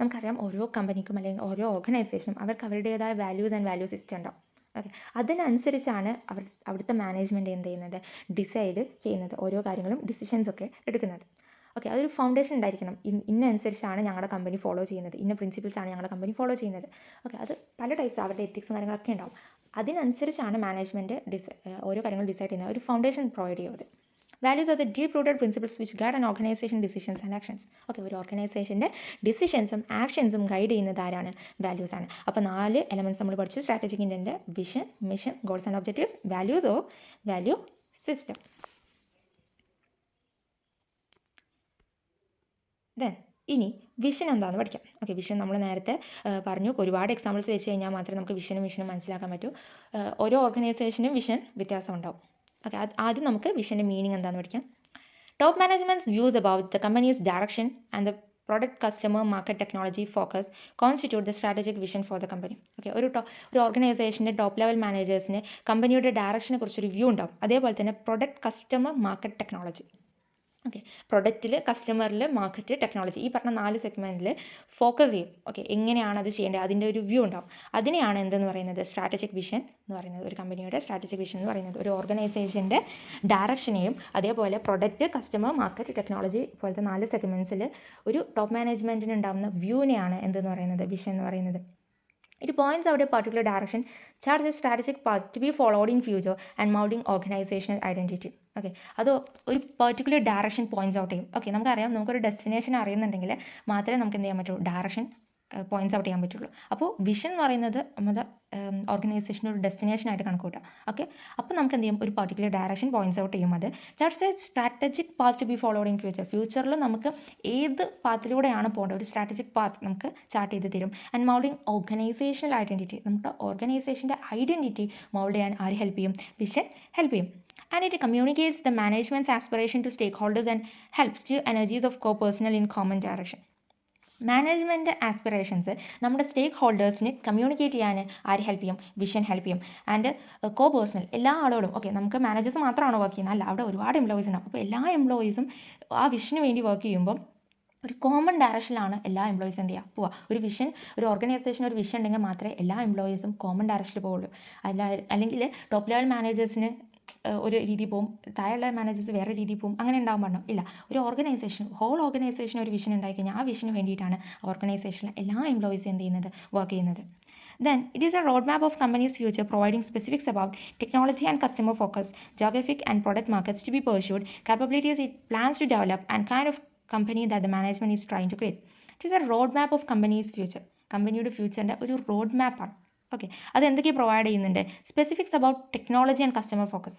നമുക്കറിയാം ഓരോ കമ്പനിക്കും അല്ലെങ്കിൽ ഓരോ ഓർഗനൈസേഷനും അവർക്ക് അവരുടേതായ വാല്യൂസ് ആൻഡ് വാല്യൂ സിസ്റ്റം ഉണ്ടാവും. ഓക്കെ, അതിനനുസരിച്ചാണ് അവിടുത്തെ മാനേജ്മെൻറ്റ് എന്ത് ചെയ്യുന്നത്? ഡിസൈഡ് ചെയ്യുന്നത്, ഓരോ കാര്യങ്ങളും ഡിസിഷൻസൊക്കെ എടുക്കുന്നത്. ഓക്കെ, അതൊരു ഫൗണ്ടേഷൻ ഉണ്ടായിരിക്കണം. ഇന്നനുസരിച്ചാണ് ഞങ്ങളുടെ കമ്പനി ഫോളോ ചെയ്യുന്നത്, ഇന്ന പ്രിൻസിപ്പിൾസാണ് ഞങ്ങളുടെ കമ്പനി ഫോളോ ചെയ്യുന്നത്. ഓക്കെ, അത് പല ടൈപ്സ് അവരുടെ എത്തിക്സും കാര്യങ്ങളൊക്കെ ഉണ്ടാവും. അതിനനുസരിച്ചാണ് മാനേജ്മെൻറ്റ് ഓരോ കാര്യങ്ങൾ ഡിസൈഡ് ചെയ്യുന്നത്, ഒരു ഫൗണ്ടേഷൻ പ്രൊവൈഡ് ചെയ്യുന്നത്. Values are the deep rooted principles which guide an organisation decisions and actions. Okay, ഒരു ഓർഗനൈസേഷൻ്റെ ഡിസിഷൻസും ആക്ഷൻസും ഗൈഡ് ചെയ്യുന്നത് ആരാണ്? വാല്യൂസ് ആണ്. അപ്പോൾ 4 എലമെൻറ്റ്സ് നമ്മൾ പഠിച്ചു. Strategic intent, vision, mission, goals and objectives, values or value system. Then ഇനി vision എന്താണെന്ന് പഠിക്കാം. ഓക്കെ, വിഷൻ നമ്മൾ നേരത്തെ പറഞ്ഞു, ഒരുപാട് എക്സാമ്പിൾസ് വെച്ച് കഴിഞ്ഞാൽ മാത്രമേ നമുക്ക് വിഷനും മനസ്സിലാക്കാൻ പറ്റൂ. ഓരോ ഓർഗനൈസേഷനും വിഷൻ വ്യത്യാസം ഉണ്ടാവും. ഓക്കെ, ആദ്യം നമുക്ക് വിഷൻ്റെ മീനിങ് എന്താണെന്ന് പഠിക്കാം. Top management's views about the companies direction and the product, customer, market, technology, focus constitute the strategic vision for the company. Okay, ഒരു ഓർഗനൈസേഷൻ്റെ ടോപ്പ് ലെവൽ മാനേജേഴ്സിന് കമ്പനിയുടെ ഡയറക്ഷനെ കുറിച്ചൊരു വ്യൂ ഉണ്ടാവും. അതേപോലെ തന്നെ product, customer, market, technology. Okay, പ്രൊഡക്റ്റിൽ, കസ്റ്റമറിൽ, മാർക്കറ്റ്, ടെക്നോളജി, ഈ പറഞ്ഞ 4 സെഗ്മെൻറ്റിൽ ഫോക്കസ് ചെയ്യും. ഓക്കെ, എങ്ങനെയാണ് അത് ചെയ്യേണ്ടത്, അതിൻ്റെ ഒരു വ്യൂ ഉണ്ടാവും. അതിനെയാണ് എന്തെന്ന് പറയുന്നത്, സ്ട്രാറ്റജിക് വിഷൻ എന്ന് പറയുന്നത്. ഒരു കമ്പനിയുടെ സ്ട്രാറ്റജിക് വിഷൻ എന്ന് പറയുന്നത് ഒരു ഓർഗനൈസേഷൻ്റെ ഡയറക്ഷനെയും അതേപോലെ പ്രൊഡക്റ്റ്, കസ്റ്റമർ, മാർക്കറ്റ്, ടെക്നോളജി പോലത്തെ 4 സെഗ്മെൻറ്റ്സിൽ ഒരു ടോപ്പ് മാനേജ്മെൻറ്റിന് ഉണ്ടാകുന്ന വ്യൂവിനെയാണ് എന്തെന്ന് പറയുന്നത്, വിഷൻ എന്ന് പറയുന്നത്. It points out a particular direction, charts a strategic path to be followed in future and molding organizational identity. Okay, അത് ഒരു പെർട്ടിക്കുലർ ഡയറക്ഷൻ പോയിൻറ്റ്സ് ഔട്ട് ചെയ്യും. ഓക്കെ, നമുക്കറിയാം, നമുക്കൊരു ഡെസ്റ്റിനേഷൻ അറിയുന്നുണ്ടെങ്കിൽ മാത്രമേ നമുക്ക് എന്ത് ചെയ്യാൻ പറ്റുള്ളൂ, ഡയറക്ഷൻ പോയിൻറ്റ്സ് ഔട്ട് ചെയ്യാൻ പറ്റുള്ളൂ. അപ്പോൾ വിഷൻ എന്ന് പറയുന്നത് നമ്മുടെ ഓർഗനൈസേഷൻ്റെ ഒരു ഡെസ്റ്റിനേഷനായിട്ട് കണക്ക് കൂട്ടാം. ഓക്കെ, അപ്പോൾ നമുക്ക് എന്ത് ചെയ്യും, ഒരു പെർട്ടിക്കുലർ ഡയറക്ഷൻ പോയിൻറ്റ്സ് ഔട്ട് ചെയ്യും. അത് charts a strategic path to be followed in ഫ്യൂച്ചറിൽ നമുക്ക് ഏത് പാത്തിലൂടെയാണ് പോകേണ്ടത്, ഒരു സ്ട്രാറ്റജിക് പാത്ത് നമുക്ക് ചാർട്ട് ചെയ്ത് തരും. ആൻഡ് മൗൾഡിങ് ഓർഗനൈസേഷണൽ ഐഡൻറ്റിറ്റി, നമ്മുടെ ഓർഗനൈസേഷൻ്റെ ഐഡൻറ്റിറ്റി മൗൾഡ് ചെയ്യാൻ ആര് ഹെൽപ്പ് ചെയ്യും, വിഷൻ ഹെൽപ്പ് ചെയ്യും. And it communicates the management's aspiration to stakeholders and helps to energies of co-personal in common direction. Management aspirations നമ്മുടെ സ്റ്റേക്ക് ഹോൾഡേഴ്സിന് communicate ചെയ്യാൻ ആര് ഹെൽപ്പ് ചെയ്യും, വിഷൻ ഹെൽപ്പ് ചെയ്യും. ആൻഡ് കോ പേഴ്സണൽ, എല്ലാ ആളുകളും. ഓക്കെ, നമുക്ക് മാനേജേഴ്സ് മാത്രമാണോ വർക്ക് ചെയ്യുന്നത്, അല്ല, അവിടെ ഒരുപാട് എംപ്ലോയീസ് ഉണ്ടാവും. അപ്പോൾ എല്ലാ എംപ്ലോയീസും ആ വിഷന് വേണ്ടി വർക്ക് ചെയ്യുമ്പം ഒരു കോമൺ ഡയറക്ഷനിലാണ് എല്ലാ എംപ്ലോയീസും എന്ത് ചെയ്യുക, പോവുക. ഒരു വിഷൻ, ഒരു ഓർഗനൈസേഷൻ ഒരു വിഷൻ ഉണ്ടെങ്കിൽ മാത്രമേ എല്ലാ എംപ്ലോയീസും കോമൺ ഡയറക്ഷനിൽ പോവുള്ളൂ. അല്ലെങ്കിൽ ടോപ്പ് ലെവൽ മാനേജേഴ്സിന് ഒരു രീതി പോവും, താഴെയുള്ള മാനേജേഴ്സ് വേറെ രീതി പോവും, അങ്ങനെ ഉണ്ടാകാൻ പാടില്ല. ഇല്ല, ഒരു ഓർഗനൈസേഷൻ, ഹോൾ ഓർഗനൈസേഷൻ ഒരു വിഷൻ ഉണ്ടായിക്കഴിഞ്ഞാൽ ആ വിഷന് വേണ്ടിയിട്ടാണ് ഓർഗനൈസേഷനിലെ എല്ലാ എംപ്ലോയീസും എന്ത് ചെയ്യുന്നത്, വർക്ക് ചെയ്യുന്നത്. Then, it is a roadmap of company's future, providing specifics about technology and customer focus, geographic and product markets to be pursued, capabilities it plans to develop, and kind of company that the management is trying to create. It is a roadmap of company's future. കമ്പനിയുടെ ഫ്യൂച്ചറിൻ്റെ ഒരു road മാപ്പാണ്. Okay, അതെന്തൊക്കെ provide ചെയ്യുന്നുണ്ട്, specifics about technology and customer focus,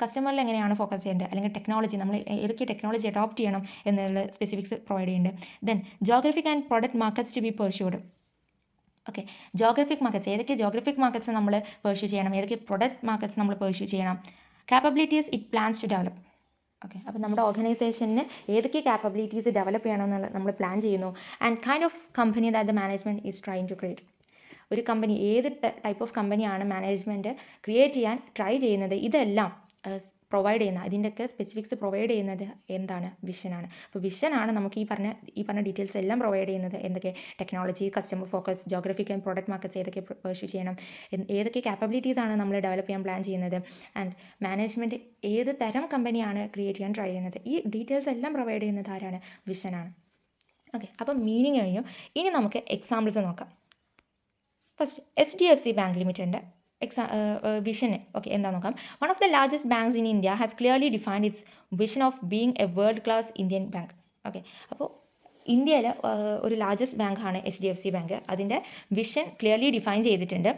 കസ്റ്റമറിൽ എങ്ങനെയാണ് focus ചെയ്യേണ്ടത്, അല്ലെങ്കിൽ ടെക്നോളജി നമ്മൾ ഏതൊക്കെ ടെക്നോളജി അഡോപ്റ്റ് ചെയ്യണം എന്നുള്ള സ്പെസിഫിക്സ് പ്രൊവൈഡ് ചെയ്യുന്നുണ്ട്. Then geographic and product markets to be pursued. Okay, geographic markets, ഏതൊക്കെ ജോഗ്രഫിക് മാർക്കറ്റ്സ് നമ്മൾ പെർസ്യൂ ചെയ്യണം, ഏതൊക്കെ പ്രൊഡക്റ്റ് മാർക്കറ്റ്സ് നമ്മൾ പെർസ്യൂ ചെയ്യണം. Capabilities it plans to develop. Okay, അപ്പോൾ നമ്മുടെ ഓർഗനൈസേഷന് ഏതൊക്കെ കാപ്പബിലിറ്റീസ് ഡെവലപ്പ് ചെയ്യണമെന്നുള്ള നമ്മൾ പ്ലാൻ ചെയ്യുന്നു. And kind of company that the management is trying to create. ഒരു കമ്പനി, ഏത് ടൈപ്പ് ഓഫ് കമ്പനിയാണ് മാനേജ്മെൻറ്റ് ക്രിയേറ്റ് ചെയ്യാൻ ട്രൈ ചെയ്യുന്നത്, ഇതെല്ലാം പ്രൊവൈഡ് ചെയ്യുന്ന, ഇതിൻ്റെയൊക്കെ സ്പെസിഫിക്സ് പ്രൊവൈഡ് ചെയ്യുന്നത് എന്താണ്, വിഷനാണ്. അപ്പോൾ വിഷനാണ് നമുക്ക് ഈ പറഞ്ഞ ഡീറ്റെയിൽസ് എല്ലാം പ്രൊവൈഡ് ചെയ്യുന്നത്. എന്തൊക്കെ, technology, customer focus, geographic and product markets ഏതൊക്കെ പെർസ്യൂ ചെയ്യണം, ഏതൊക്കെ കാപ്പബിലിറ്റീസ് ആണ് നമ്മൾ ഡെവലപ്പ് ചെയ്യാൻ പ്ലാൻ ചെയ്യുന്നത്, ആൻഡ് മാനേജ്മെൻറ്റ് ഏത് തരം കമ്പനിയാണ് ക്രിയേറ്റ് ചെയ്യാൻ ട്രൈ ചെയ്യുന്നത്, ഈ ഡീറ്റെയിൽസ് എല്ലാം പ്രൊവൈഡ് ചെയ്യുന്നത് ആരാണ്, വിഷനാണ്. ഓക്കെ, അപ്പം മീനിങ് കഴിഞ്ഞു. ഇനി നമുക്ക് എക്സാമ്പിൾസ് നോക്കാം. ഫസ്റ്റ് HDFC ബാങ്ക് ലിമിറ്റഡിൻ്റെ വിഷൻ. ഓക്കെ, എന്താ നോക്കാം. One of the largest banks in India has clearly defined its vision of being a world class Indian bank. Okay, അപ്പോൾ ഇന്ത്യയിൽ ഒരു ലാർജസ്റ്റ് ബാങ്കാണ് HDFC ബാങ്ക്. അതിൻ്റെ വിഷൻ ക്ലിയർലി ഡിഫൈൻ ചെയ്തിട്ടുണ്ട്.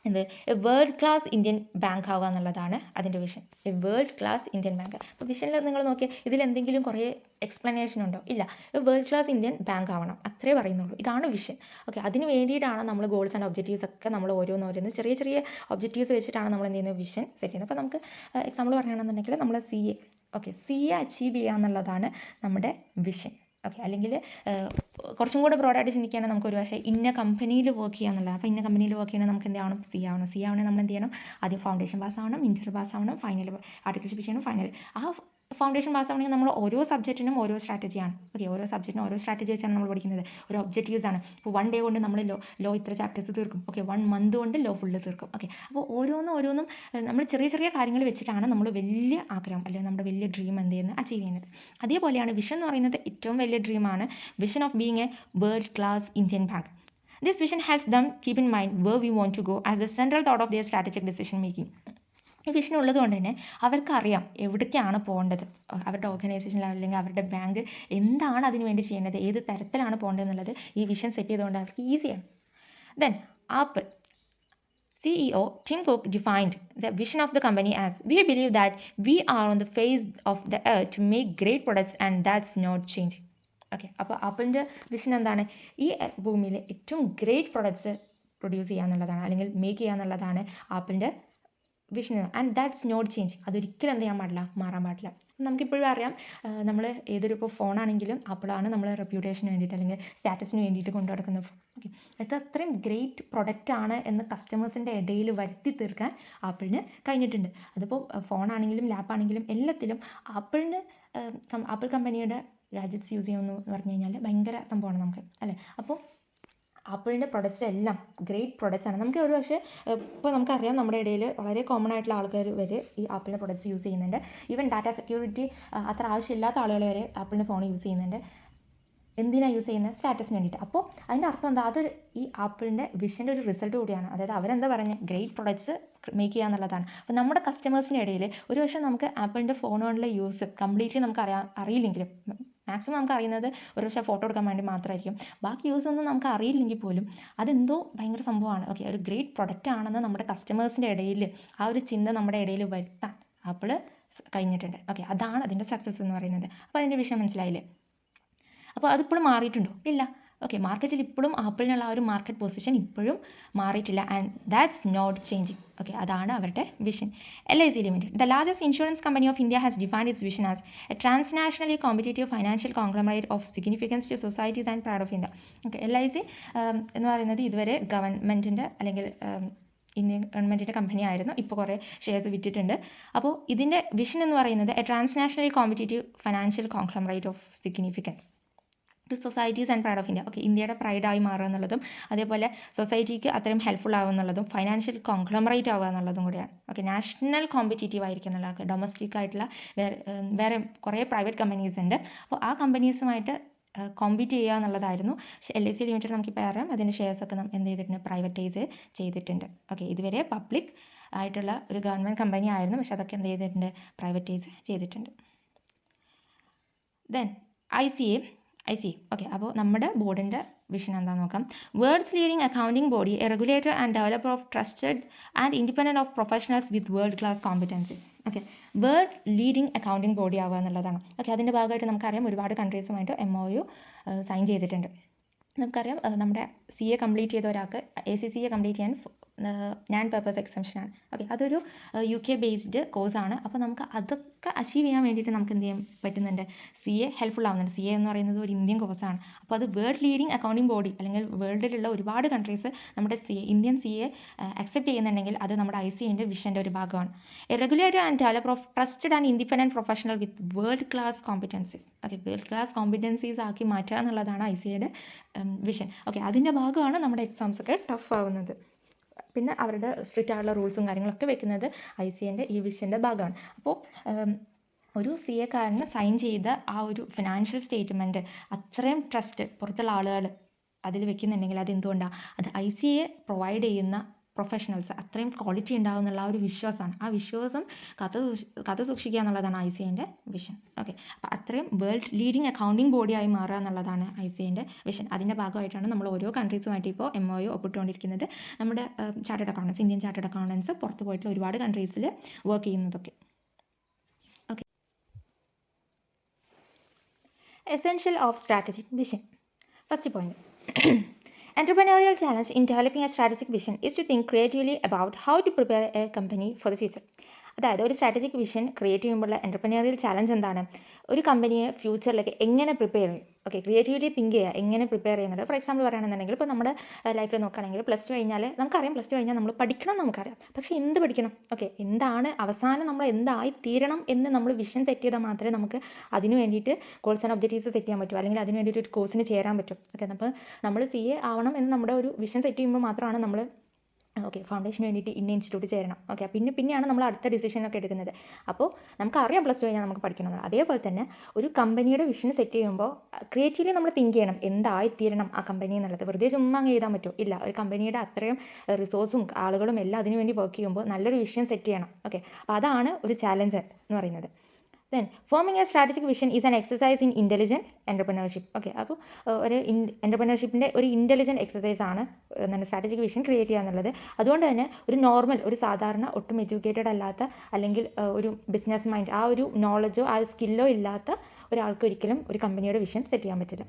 എന്ത്, a world class Indian bank ആവുക എന്നുള്ളതാണ് അതിൻ്റെ വിഷൻ. A world class Indian bank. അപ്പോൾ വിഷനിൽ നിങ്ങൾ നോക്കിയാൽ ഇതിലെന്തെങ്കിലും കുറേ എക്സ്പ്ലനേഷൻ ഉണ്ടോ, ഇല്ല. A world class Indian bank ആവണം, അത്രേ പറയുന്നുള്ളൂ. ഇതാണ് വിഷൻ. ഓക്കെ, അതിന് വേണ്ടിയിട്ടാണ് നമ്മൾ ഗോൾസ് ആൻഡ് ഒബ്ജക്റ്റീവ്സ് ഒക്കെ നമ്മൾ ഓരോന്ന് ചെറിയ ചെറിയ ഒബ്ജക്റ്റീവ്സ് വെച്ചിട്ടാണ് നമ്മൾ എന്ത് ചെയ്യുന്നത്, വിഷൻ സെറ്റ് ചെയ്യുന്നത്. അപ്പോൾ നമുക്ക് എക്സാമ്പിൾ പറയുകയാണെന്നുണ്ടെങ്കിൽ നമ്മൾ CA. ഓക്കെ, CA അച്ചീവ് ചെയ്യുക എന്നുള്ളതാണ് നമ്മുടെ വിഷൻ. ഓക്കെ, അല്ലെങ്കിൽ കുറച്ചും കൂടെ ബ്രോഡായിട്ട് ചിന്തിക്കുകയാണെങ്കിൽ നമുക്ക് ഒരു പക്ഷേ ഇന്ന കമ്പനിയിൽ വർക്ക് ചെയ്യുക എന്നുള്ളത്. അപ്പോൾ ഇന്ന കമ്പനിയിൽ വർക്ക് ചെയ്യണമെങ്കിൽ നമുക്ക് എന്ത് ചെയ്യണം, CA ആവണം. CA ആവണമെങ്കിൽ നമ്മൾ എന്ത് ചെയ്യണം, ആദ്യം ഫൗണ്ടേഷൻ പാസ് ആവണം, ഇന്റർ പാസ് ആവണം, ഫൈനൽ ആർട്ടിക്കൽഷിപ്പ് ചെയ്യണം, ഫൈനൽ. ആ ഫൗണ്ടേഷൻ പാസ് ആവണമെങ്കിൽ നമ്മൾ ഓരോ സബ്ജക്റ്റിനും ഓരോ സ്ട്രാറ്റജിയാണ്. ഓക്കെ, ഓരോ സബ്ജക്റ്റിനും ഓരോ സ്ട്രാറ്റജി വെച്ചാണ് നമ്മൾ പഠിക്കുന്നത്, ഓരോ ഒബ്ജക്റ്റീവ്സ് ആണ്. ഇപ്പോൾ 1 ഡേ കൊണ്ട് നമ്മൾ ലോ ഇത്ര ചാപ്റ്റേഴ്സ് തീർക്കും. ഓക്കെ, 1 മന്ത് കൊണ്ട് ലോ ഫുള്ള് തീർക്കും. ഓക്കെ, അപ്പോൾ ഓരോന്നും നമ്മൾ ചെറിയ ചെറിയ കാര്യങ്ങൾ വെച്ചിട്ടാണ് നമ്മൾ വലിയ ആഗ്രഹം അല്ലെങ്കിൽ നമ്മുടെ വലിയ ഡ്രീം എന്ത് ചെയ്യുന്നത്, അച്ചീവ് ചെയ്യുന്നത്. അതേപോലെയാണ് വിഷൻ എന്ന് പറയുന്നത് ഏറ്റവും വലിയ ഡ്രീമാണ്, vision of being a world class Indian bank. This vision helps them keep in mind where we want to go as the central thought of their strategic decision making. ഈ vision ഉള്ളത് കൊണ്ട് തന്നെ അവർക്കറിയാം എവിടേക്കാണ് പോകേണ്ടത്, അവരുടെ ഓർഗനൈസേഷനിൽ അല്ലെങ്കിൽ അവരുടെ ബാങ്ക് എന്താണ് അതിന് വേണ്ടി ചെയ്യേണ്ടത്, ഏത് തരത്തിലാണ് പോകേണ്ടത് എന്നുള്ളത് ഈ വിഷൻ സെറ്റ് ചെയ്തുകൊണ്ട് അവർക്ക് ഈസിയാണ്. Then apple CEO Tim Cook defined the vision of the company as, "We believe that we are on the face of the earth to make great products and that's not changing." Okay, അപ്പോൾ ആപ്പിളിൻ്റെ vision എന്താണ്, ഈ ഭൂമിയിൽ ഏറ്റവും great products produce ചെയ്യുക എന്നുള്ളതാണ്, അല്ലെങ്കിൽ make ചെയ്യുക എന്നുള്ളതാണ് ആപ്പിളിൻ്റെ vision and that's not change. അതൊരിക്കലും എന്ത് ചെയ്യാൻ പാടില്ല, മാറാൻ പാടില്ല. നമുക്കിപ്പോഴും അറിയാം, നമ്മൾ ഏതൊരു ഇപ്പോൾ ഫോണാണെങ്കിലും ആപ്പിളാണ് നമ്മൾ റെപ്യൂട്ടേഷന് വേണ്ടിയിട്ട് അല്ലെങ്കിൽ സ്റ്റാറ്റസിന് വേണ്ടിയിട്ട് കൊണ്ടു നടക്കുന്ന ഫോൺ. ഓക്കെ, അത് അത്രയും ഗ്രേറ്റ് പ്രൊഡക്റ്റ് ആണ് എന്ന് കസ്റ്റമേഴ്സിൻ്റെ ഇടയിൽ വരുത്തി തീർക്കാൻ ആപ്പിളിന് കഴിഞ്ഞിട്ടുണ്ട്. അതിപ്പോൾ ഫോണാണെങ്കിലും ലാപ്പാണെങ്കിലും എല്ലാത്തിലും ആപ്പിളിന് ആപ്പിൾ കമ്പനിയുടെ ഗാഡ്ജറ്റ്സ് യൂസ് ചെയ്യുമെന്ന് പറഞ്ഞു കഴിഞ്ഞാൽ ഭയങ്കര സംഭവമാണ് നമുക്ക്, അല്ലേ? അപ്പോൾ ആപ്പിളിൻ്റെ പ്രൊഡക്ട്സ് എല്ലാം ഗ്രേറ്റ് പ്രൊഡക്ട്സ് ആണ്. നമുക്ക് ഒരു പക്ഷേ ഇപ്പോൾ നമുക്കറിയാം, നമ്മുടെ ഇടയിൽ വളരെ കോമൺ ആയിട്ടുള്ള ആൾക്കാർ വരെ ഈ ആപ്പിളിൻ്റെ പ്രൊഡക്ട്സ് യൂസ് ചെയ്യുന്നുണ്ട്. ഈവൻ ഡാറ്റ സെക്യൂരിറ്റി അത്ര ആവശ്യമില്ലാത്ത ആളുകൾ വരെ ആപ്പിളിൻ്റെ ഫോൺ യൂസ് ചെയ്യുന്നുണ്ട്. എന്തിനാണ് യൂസ് ചെയ്യുന്നത്? സ്റ്റാറ്റസിന് വേണ്ടിയിട്ട്. അപ്പോൾ അതിൻ്റെ അർത്ഥം എന്താ? അത് ഈ ആപ്പിളിൻ്റെ വിഷൻ്റെ ഒരു റിസൾട്ട് കൂടിയാണ്. അതായത് അവരെന്താ പറയുന്നത്, ഗ്രേറ്റ് പ്രൊഡക്ട്സ് മേക്ക് ചെയ്യുക എന്നുള്ളതാണ്. അപ്പോൾ നമ്മുടെ കസ്റ്റമേഴ്സിൻ്റെ ഇടയിൽ ഒരു പക്ഷേ നമുക്ക് ആപ്പിളിൻ്റെ ഫോണുകളിലെ യൂസ് കംപ്ലീറ്റ്ലി നമുക്ക് അറിയില്ലെങ്കിലും, മാക്സിമം നമുക്ക് അറിയുന്നത് ഒരു പക്ഷേ ഫോട്ടോ എടുക്കാൻ വേണ്ടി മാത്രമായിരിക്കും. ബാക്കി യൂസ് ഒന്നും നമുക്ക് അറിയില്ലെങ്കിൽ പോലും അതെന്തോ ഭയങ്കര സംഭവമാണ്. ഓക്കെ, ഒരു ഗ്രേറ്റ് പ്രൊഡക്റ്റ് ആണെന്ന് നമ്മുടെ കസ്റ്റമേഴ്സിൻ്റെ ഇടയിൽ ആ ഒരു ചിന്ത നമ്മുടെ ഇടയിൽ വരുത്താൻ ആപ്പിള് കഴിഞ്ഞിട്ടുണ്ട്. ഓക്കെ, അതാണ് അതിൻ്റെ സക്സസ് എന്ന് പറയുന്നത്. അപ്പോൾ അതിൻ്റെ വിഷയം മനസ്സിലായില്ലേ? അപ്പോൾ അതിപ്പോഴും മാറിയിട്ടുണ്ടോ? ഇല്ല. ഓക്കെ, മാർക്കറ്റിൽ ഇപ്പോഴും ആപ്പിളിനുള്ള ആ ഒരു മാർക്കറ്റ് പൊസിഷൻ ഇപ്പോഴും മാറിയിട്ടില്ല. And that's not changing. Okay, അതാണ് അവരുടെ vision. LIC limited, the largest insurance company of India, has defined its vision as a transnationally competitive financial conglomerate of significance to societies and pride of India. Okay, LIC എന്ന് പറയുന്നത് ഇതുവരെ ഗവൺമെൻറ്റിൻ്റെ അല്ലെങ്കിൽ Indian ഗവൺമെൻറ്റിൻ്റെ company ആയിരുന്നു. ഇപ്പോൾ കുറേ shares വിറ്റിട്ടുണ്ട്. അപ്പോൾ ഇതിൻ്റെ വിഷൻ എന്ന് പറയുന്നത് a transnationally competitive financial conglomerate of significance to societies and pride of India. Okay, ഇന്ത്യയുടെ പ്രൈഡായി മാറുക എന്നുള്ളതും അതേപോലെ സൊസൈറ്റിക്ക് അത്രയും ഹെൽപ്ഫുൾ ആവുക എന്നുള്ളതും ഫൈനാൻഷ്യൽ കോൺഗ്ലോമറേറ്റ് ആവുക എന്നുള്ളതും കൂടിയാണ്. ഓക്കെ, നാഷണൽ കോമ്പറ്റേറ്റീവ് ആയിരിക്കും എന്നുള്ള ഡൊമസ്റ്റിക് ആയിട്ടുള്ള വേറെ കുറേ പ്രൈവറ്റ് കമ്പനീസ് ഉണ്ട്. അപ്പോൾ ആ കമ്പനീസുമായിട്ട് കോമ്പീറ്റ് ചെയ്യുക എന്നുള്ളതായിരുന്നു. LIC ലിമിറ്റഡ് നമുക്കിപ്പോൾ അറിയാം, അതിൻ്റെ ഷെയർസൊക്കെ എന്ത് ചെയ്തിട്ടുണ്ട്, പ്രൈവറ്റൈസ് ചെയ്തിട്ടുണ്ട്. ഓക്കെ, ഇതുവരെ പബ്ലിക് ആയിട്ടുള്ള ഒരു ഗവൺമെൻറ് കമ്പനി ആയിരുന്നു, പക്ഷെ അതൊക്കെ എന്ത് ചെയ്തിട്ടുണ്ട്, പ്രൈവറ്റൈസ് ചെയ്തിട്ടുണ്ട്. Then ICA. ഓക്കെ, അപ്പോൾ നമ്മുടെ ബോർഡിൻ്റെ വിഷൻ എന്താണെന്ന് നോക്കാം. World's leading accounting body, a regulator and developer of trusted and independent of professionals with world class competencies. Okay, world leading accounting body ആവുക എന്നുള്ളതാണ്. ഓക്കെ, അതിൻ്റെ ഭാഗമായിട്ട് നമുക്കറിയാം ഒരുപാട് കൺട്രീസുമായിട്ട് MOU സൈൻ ചെയ്തിട്ടുണ്ട്. നമുക്കറിയാം നമ്മുടെ CA കംപ്ലീറ്റ് ചെയ്ത ഒരാൾക്ക് ACCA കംപ്ലീറ്റ് ചെയ്യാൻ നോൺ പേപ്പേഴ്സ് എക്സംഷനാണ്. ഓക്കെ, അതൊരു UK ബേസ്ഡ് കോഴ്സാണ്. അപ്പോൾ നമുക്ക് അതൊക്കെ അച്ചീവ് ചെയ്യാൻ വേണ്ടിയിട്ട് നമുക്ക് എന്ത് ചെയ്യാൻ പറ്റുന്നുണ്ട്, CA ഹെൽപ്ഫുൾ ആവുന്നുണ്ട്. CA എന്ന് പറയുന്നത് ഒരു ഇന്ത്യൻ കോഴ്സാണ്. അപ്പോൾ അത് വേൾഡ് ലീഡിംഗ് അക്കൗണ്ടിംഗ് ബോഡി അല്ലെങ്കിൽ വേൾഡിലുള്ള ഒരുപാട് കൺട്രീസ് നമ്മുടെ ഇന്ത്യൻ CA അക്സെപ്റ്റ് ചെയ്യുന്നുണ്ടെങ്കിൽ അത് നമ്മുടെ ICAൻ്റെ വിഷൻ്റെ ഒരു ഭാഗമാണ്. A regulator and developer of trusted and independent professional with world class competencies. Okay, world class competencies ആക്കി മാറ്റുക എന്നുള്ളതാണ് ICAയുടെ വിഷൻ. ഓക്കെ, അതിൻ്റെ ഭാഗമാണ് നമ്മുടെ എക്സാംസൊക്കെ ടഫ് ആവുന്നത്. പിന്നെ അവരുടെ സ്ട്രിക്റ്റ് ആയിട്ടുള്ള റൂൾസും കാര്യങ്ങളൊക്കെ വെക്കുന്നത് ICAൻ്റെ ഈ വിഷൻ്റെ ഭാഗമാണ്. അപ്പോൾ ഒരു CA കാരന് സൈൻ ചെയ്ത ആ ഒരു ഫിനാൻഷ്യൽ സ്റ്റേറ്റ്മെൻറ്റ് അത്രയും ട്രസ്റ്റ് പുറത്തുള്ള ആളുകൾ അതിൽ വെക്കുന്നുണ്ടെങ്കിൽ അതെന്തുകൊണ്ടാണ്, അത് ICA പ്രൊവൈഡ് ചെയ്യുന്ന പ്രൊഫഷണൽസ് അത്രയും ക്വാളിറ്റി ഉണ്ടാവും എന്നുള്ള ആ ഒരു വിശ്വാസമാണ്. ആ വിശ്വാസം കാത്തു സൂക്ഷിക്കുക എന്നുള്ളതാണ് ICAൻ്റെ വിഷൻ. ഓക്കെ, അപ്പോൾ അത്രയും വേൾഡ് ലീഡിംഗ് അക്കൗണ്ടിംഗ് ബോഡിയായി മാറുക എന്നുള്ളതാണ് ICAൻ്റെ വിഷൻ. അതിൻ്റെ ഭാഗമായിട്ടാണ് നമ്മൾ ഓരോ കൺട്രീസുമായിട്ട് ഇപ്പോൾ MOU ഒപ്പിട്ടുകൊണ്ടിരിക്കുന്നത്. നമ്മുടെ chartered accountants, Indian chartered accountants പുറത്ത് പോയിട്ടുള്ള ഒരുപാട് കൺട്രീസിൽ വർക്ക് ചെയ്യുന്നതൊക്കെ. Okay, essential of strategic vision. First point, entrepreneurial challenge in developing a strategic vision is to think creatively about how to prepare a company for the future. അതായത് ഒരു strategic vision create ചെയ്യുമ്പോഴുള്ള എൻ്റർപ്രനറിയൽ challenge എന്താണ്, ഒരു കമ്പനിയെ ഫ്യൂച്ചറിലേക്ക് എങ്ങനെ prepare ചെയ്യും. Okay, creatively think ചെയ്യുക, എങ്ങനെ പ്രിപ്പയർ ചെയ്യുന്നത്. ഫോർ എക്സാമ്പിൾ പറയുകയാണെന്നുണ്ടെങ്കിൽ ഇപ്പോൾ നമ്മുടെ ലൈഫിൽ നോക്കുകയാണെങ്കിൽ +2 കഴിഞ്ഞാൽ നമുക്കറിയാം, +2 കഴിഞ്ഞാൽ നമ്മൾ പഠിക്കണം നമുക്കറിയാം, പക്ഷേ എന്ത് പഠിക്കണം, ഓക്കെ, എന്താണ് അവസാനം നമ്മൾ എന്തായി തീരണം എന്ന് നമ്മൾ വിഷൻ സെറ്റ് ചെയ്താൽ മാത്രമേ നമുക്ക് അതിന് വേണ്ടിയിട്ട് ഗോൾസ് ആൻഡ് ഒബ്ജക്റ്റീവ്സ് സെറ്റ് ചെയ്യാൻ പറ്റൂ, അല്ലെങ്കിൽ അതിന് വേണ്ടിയിട്ട് ഒരു കോഴ്സിന് ചേരാൻ പറ്റും. ഓക്കെ, അപ്പോൾ നമ്മൾ CA ആവണം എന്ന് നമ്മുടെ ഒരു വിഷൻ സെറ്റ് ചെയ്യുമ്പോൾ മാത്രമാണ് നമ്മൾ ഓക്കെ ഫൗണ്ടേഷന് വേണ്ടിയിട്ട് ഇന്ന ഇൻസ്റ്റിറ്റ്യൂട്ട് ചേരണം. ഓക്കെ, പിന്നെയാണ് നമ്മൾ അടുത്ത ഡിസിഷനൊക്കെ എടുക്കുന്നത്. അപ്പോൾ നമുക്കറിയാം +2 കഴിഞ്ഞാൽ നമുക്ക് പഠിക്കണമെന്ന്. അതേപോലെ തന്നെ ഒരു കമ്പനിയുടെ വിഷൻ സെറ്റ് ചെയ്യുമ്പോൾ ക്രിയേറ്റീവ്ലി നമ്മൾ തിങ്ക് ചെയ്യണം, എന്തായിത്തീരണം ആ കമ്പനി എന്നുള്ളത്. വെറുതെ ചുമ്മാ അങ്ങ് എഴുതാൻ പറ്റുമോ? ഇല്ല, ഒരു കമ്പനിയുടെ അത്രയും റിസോഴ്സും ആളുകളും എല്ലാം അതിന് വേണ്ടി വർക്ക് ചെയ്യുമ്പോൾ നല്ലൊരു വിഷൻ സെറ്റ് ചെയ്യണം. ഓക്കെ, അപ്പോൾ അതാണ് ഒരു ചാലഞ്ച് എന്ന് പറയുന്നത്. Then forming a strategic vision is an exercise in intelligent entrepreneurship. Okay, അപ്പോൾ ഒരു എൻ്റർപ്രണർഷിപ്പിൻ്റെ ഒരു ഇൻ്റലിജൻറ്റ് എക്സസൈസ് ആണ് എന്താണ് സ്ട്രാറ്റജിക് വിഷൻ ക്രിയേറ്റ് ചെയ്യുക എന്നുള്ളത്. അതുകൊണ്ട് തന്നെ ഒരു സാധാരണ ഒട്ടും എഡ്യൂക്കേറ്റഡ് അല്ലാത്ത അല്ലെങ്കിൽ ഒരു ബിസിനസ് മൈൻഡ് ആ ഒരു നോളജോ ആ സ്കില്ലോ ഇല്ലാത്ത ഒരാൾക്ക് ഒരിക്കലും ഒരു കമ്പനിയുടെ വിഷൻ സെറ്റ് ചെയ്യാൻ പറ്റില്ല.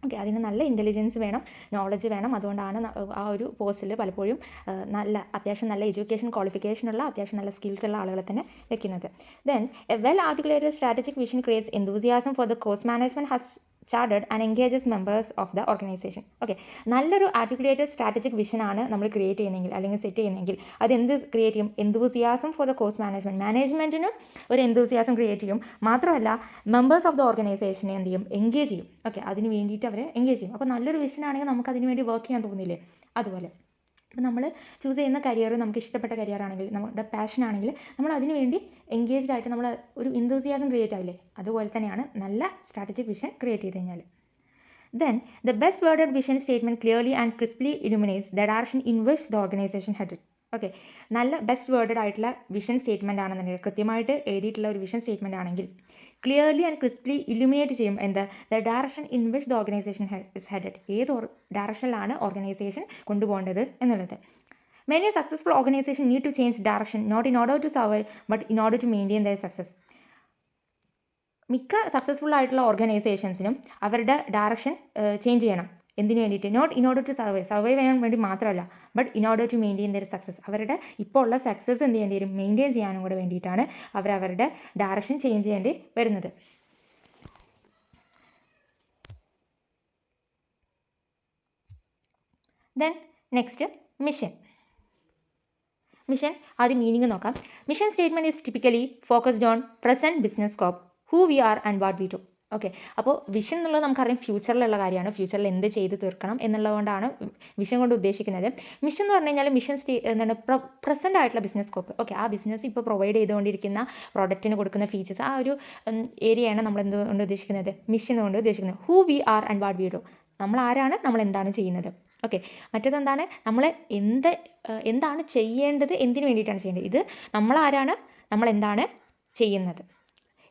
ഓക്കെ, അതിന് നല്ല ഇൻ്റലിജൻസ് വേണം, നോളജ് വേണം. അതുകൊണ്ടാണ് ആ ഒരു പോസ്റ്റിൽ പലപ്പോഴും അത്യാവശ്യം നല്ല എഡ്യൂക്കേഷൻ ക്വാളിഫിക്കേഷനുള്ള അത്യാവശ്യം നല്ല സ്കിൽസ് ഉള്ള ആളുകളെ തന്നെ വെക്കുന്നത്. Then A well articulated strategic vision creates എന്തൂസിയാസം for the cost management has chartered and engages members of the organisation. Okay, നല്ലൊരു ആർട്ടിക്കുലേറ്റഡ് സ്ട്രാറ്റജിക് വിഷനാണ് നമ്മൾ ക്രിയേറ്റ് ചെയ്യുന്നതെങ്കിൽ അല്ലെങ്കിൽ സെറ്റ് ചെയ്യുന്നതെങ്കിൽ അത് എന്ത് ക്രിയേറ്റ് ചെയ്യും? എന്തൂസിയാസം ഫോർ ദ കോസ്റ്റ് മാനേജ്മെൻറ്റിനും ഒരു എന്തൂസിയാസം ക്രിയേറ്റ് ചെയ്യും. മാത്രമല്ല മെമ്പേഴ്സ് ഓഫ് ദ ഓർഗനൈസേഷനെ എന്ത് ചെയ്യും? എൻഗേജ് ചെയ്യും. ഓക്കെ, അതിന് വേണ്ടിയിട്ട് അവരെ എൻഗേജ് ചെയ്യും. അപ്പോൾ നല്ലൊരു വിഷനാണെങ്കിൽ നമുക്ക് അതിന് വേണ്ടി വർക്ക് ചെയ്യാൻ തോന്നില്ലേ? അതുപോലെ അപ്പോൾ നമ്മൾ ചൂസ് ചെയ്യുന്ന കരിയർ നമുക്ക് ഇഷ്ടപ്പെട്ട കരിയർ ആണെങ്കിൽ, നമ്മുടെ പാഷൻ ആണെങ്കിൽ നമ്മൾ അതിന് വേണ്ടി എൻഗേജ്ഡ് ആയിട്ട് നമ്മൾ ഒരു ഇന്തൂസിയാസം ക്രിയേറ്റ് ആവില്ലേ? അതുപോലെ തന്നെയാണ് നല്ല സ്ട്രാറ്റജിക് വിഷൻ ക്രിയേറ്റ് ചെയ്ത് കഴിഞ്ഞാൽ. Then, the best worded vision statement clearly and crisply illuminates the direction in which the organization headed. Okay, നല്ല ബെസ്റ്റ് വേർഡഡ് ആയിട്ടുള്ള വിഷൻ സ്റ്റേറ്റ്മെൻ്റ് ആണെന്നുണ്ടെങ്കിൽ, കൃത്യമായിട്ട് എഴുതിയിട്ടുള്ള ഒരു വിഷൻ സ്റ്റേറ്റ്മെൻ്റ് ആണെങ്കിൽ ക്ലിയർലി ആൻഡ് ക്രിസ്പ്ലി ഇലുമിനേറ്റ് ചെയ്യും the direction in which the organisation is headed. ഏത് ഡയറക്ഷനിലാണ് ഓർഗനൈസേഷൻ കൊണ്ടുപോകേണ്ടത് എന്നുള്ളത്. Many successful organisation need to change direction not in order to survive but in order to maintain their success. മിക്ക successful ആയിട്ടുള്ള ഓർഗനൈസേഷൻസിനും അവരുടെ direction change ചെയ്യണം. എന്തിനു വേണ്ടിയിട്ട്? Not in order to survive ചെയ്യാൻ വേണ്ടി മാത്രമല്ല, but in order to maintain their success. അവരുടെ ഇപ്പോൾ ഉള്ള സക്സസ് എന്ത് ചെയ്യേണ്ടി വരും? മെയിൻറ്റെയിൻ ചെയ്യാനും കൂടെ വേണ്ടിയിട്ടാണ് അവരുടെ ഡയറക്ഷൻ ചേഞ്ച് ചെയ്യേണ്ടി വരുന്നത്. Then next mission. ആദ്യം മീനിങ് നോക്കാം. Mission statement is typically focused on present business scope, who we are and what we do. Okay, അപ്പോൾ വിഷൻ എന്നുള്ളത് നമുക്കറിയാം ഫ്യൂച്ചറിലുള്ള കാര്യമാണ്. ഫ്യൂച്ചറിൽ എന്ത് ചെയ്ത് തീർക്കണം എന്നുള്ളതുകൊണ്ടാണ് വിഷൻ കൊണ്ട് ഉദ്ദേശിക്കുന്നത്. മിഷൻ എന്ന് പറഞ്ഞു കഴിഞ്ഞാൽ മിഷൻ എന്താണ്? പ്രസൻ്റ് ആയിട്ടുള്ള ബിസിനസ് സ്കോപ്പ്. ഓക്കെ, ആ ബിസിനസ് ഇപ്പോൾ പ്രൊവൈഡ് ചെയ്തുകൊണ്ടിരിക്കുന്ന പ്രോഡക്റ്റിന് കൊടുക്കുന്ന ഫീച്ചേഴ്സ്, ആ ഒരു ഏരിയയാണ് നമ്മൾ എന്തുകൊണ്ട് ഉദ്ദേശിക്കുന്നത്? മിഷൻ കൊണ്ട് ഉദ്ദേശിക്കുന്നത്. Who we are and what we do. നമ്മൾ ആരാണ്, നമ്മൾ എന്താണ് ചെയ്യുന്നത്. ഓക്കെ, മറ്റേതെന്താണ്? നമ്മൾ എന്താണ് ചെയ്യേണ്ടത്, എന്തിനു വേണ്ടിയിട്ടാണ് ചെയ്യേണ്ടത്. ഇത് നമ്മളാരാണ്, നമ്മൾ എന്താണ് ചെയ്യുന്നത്.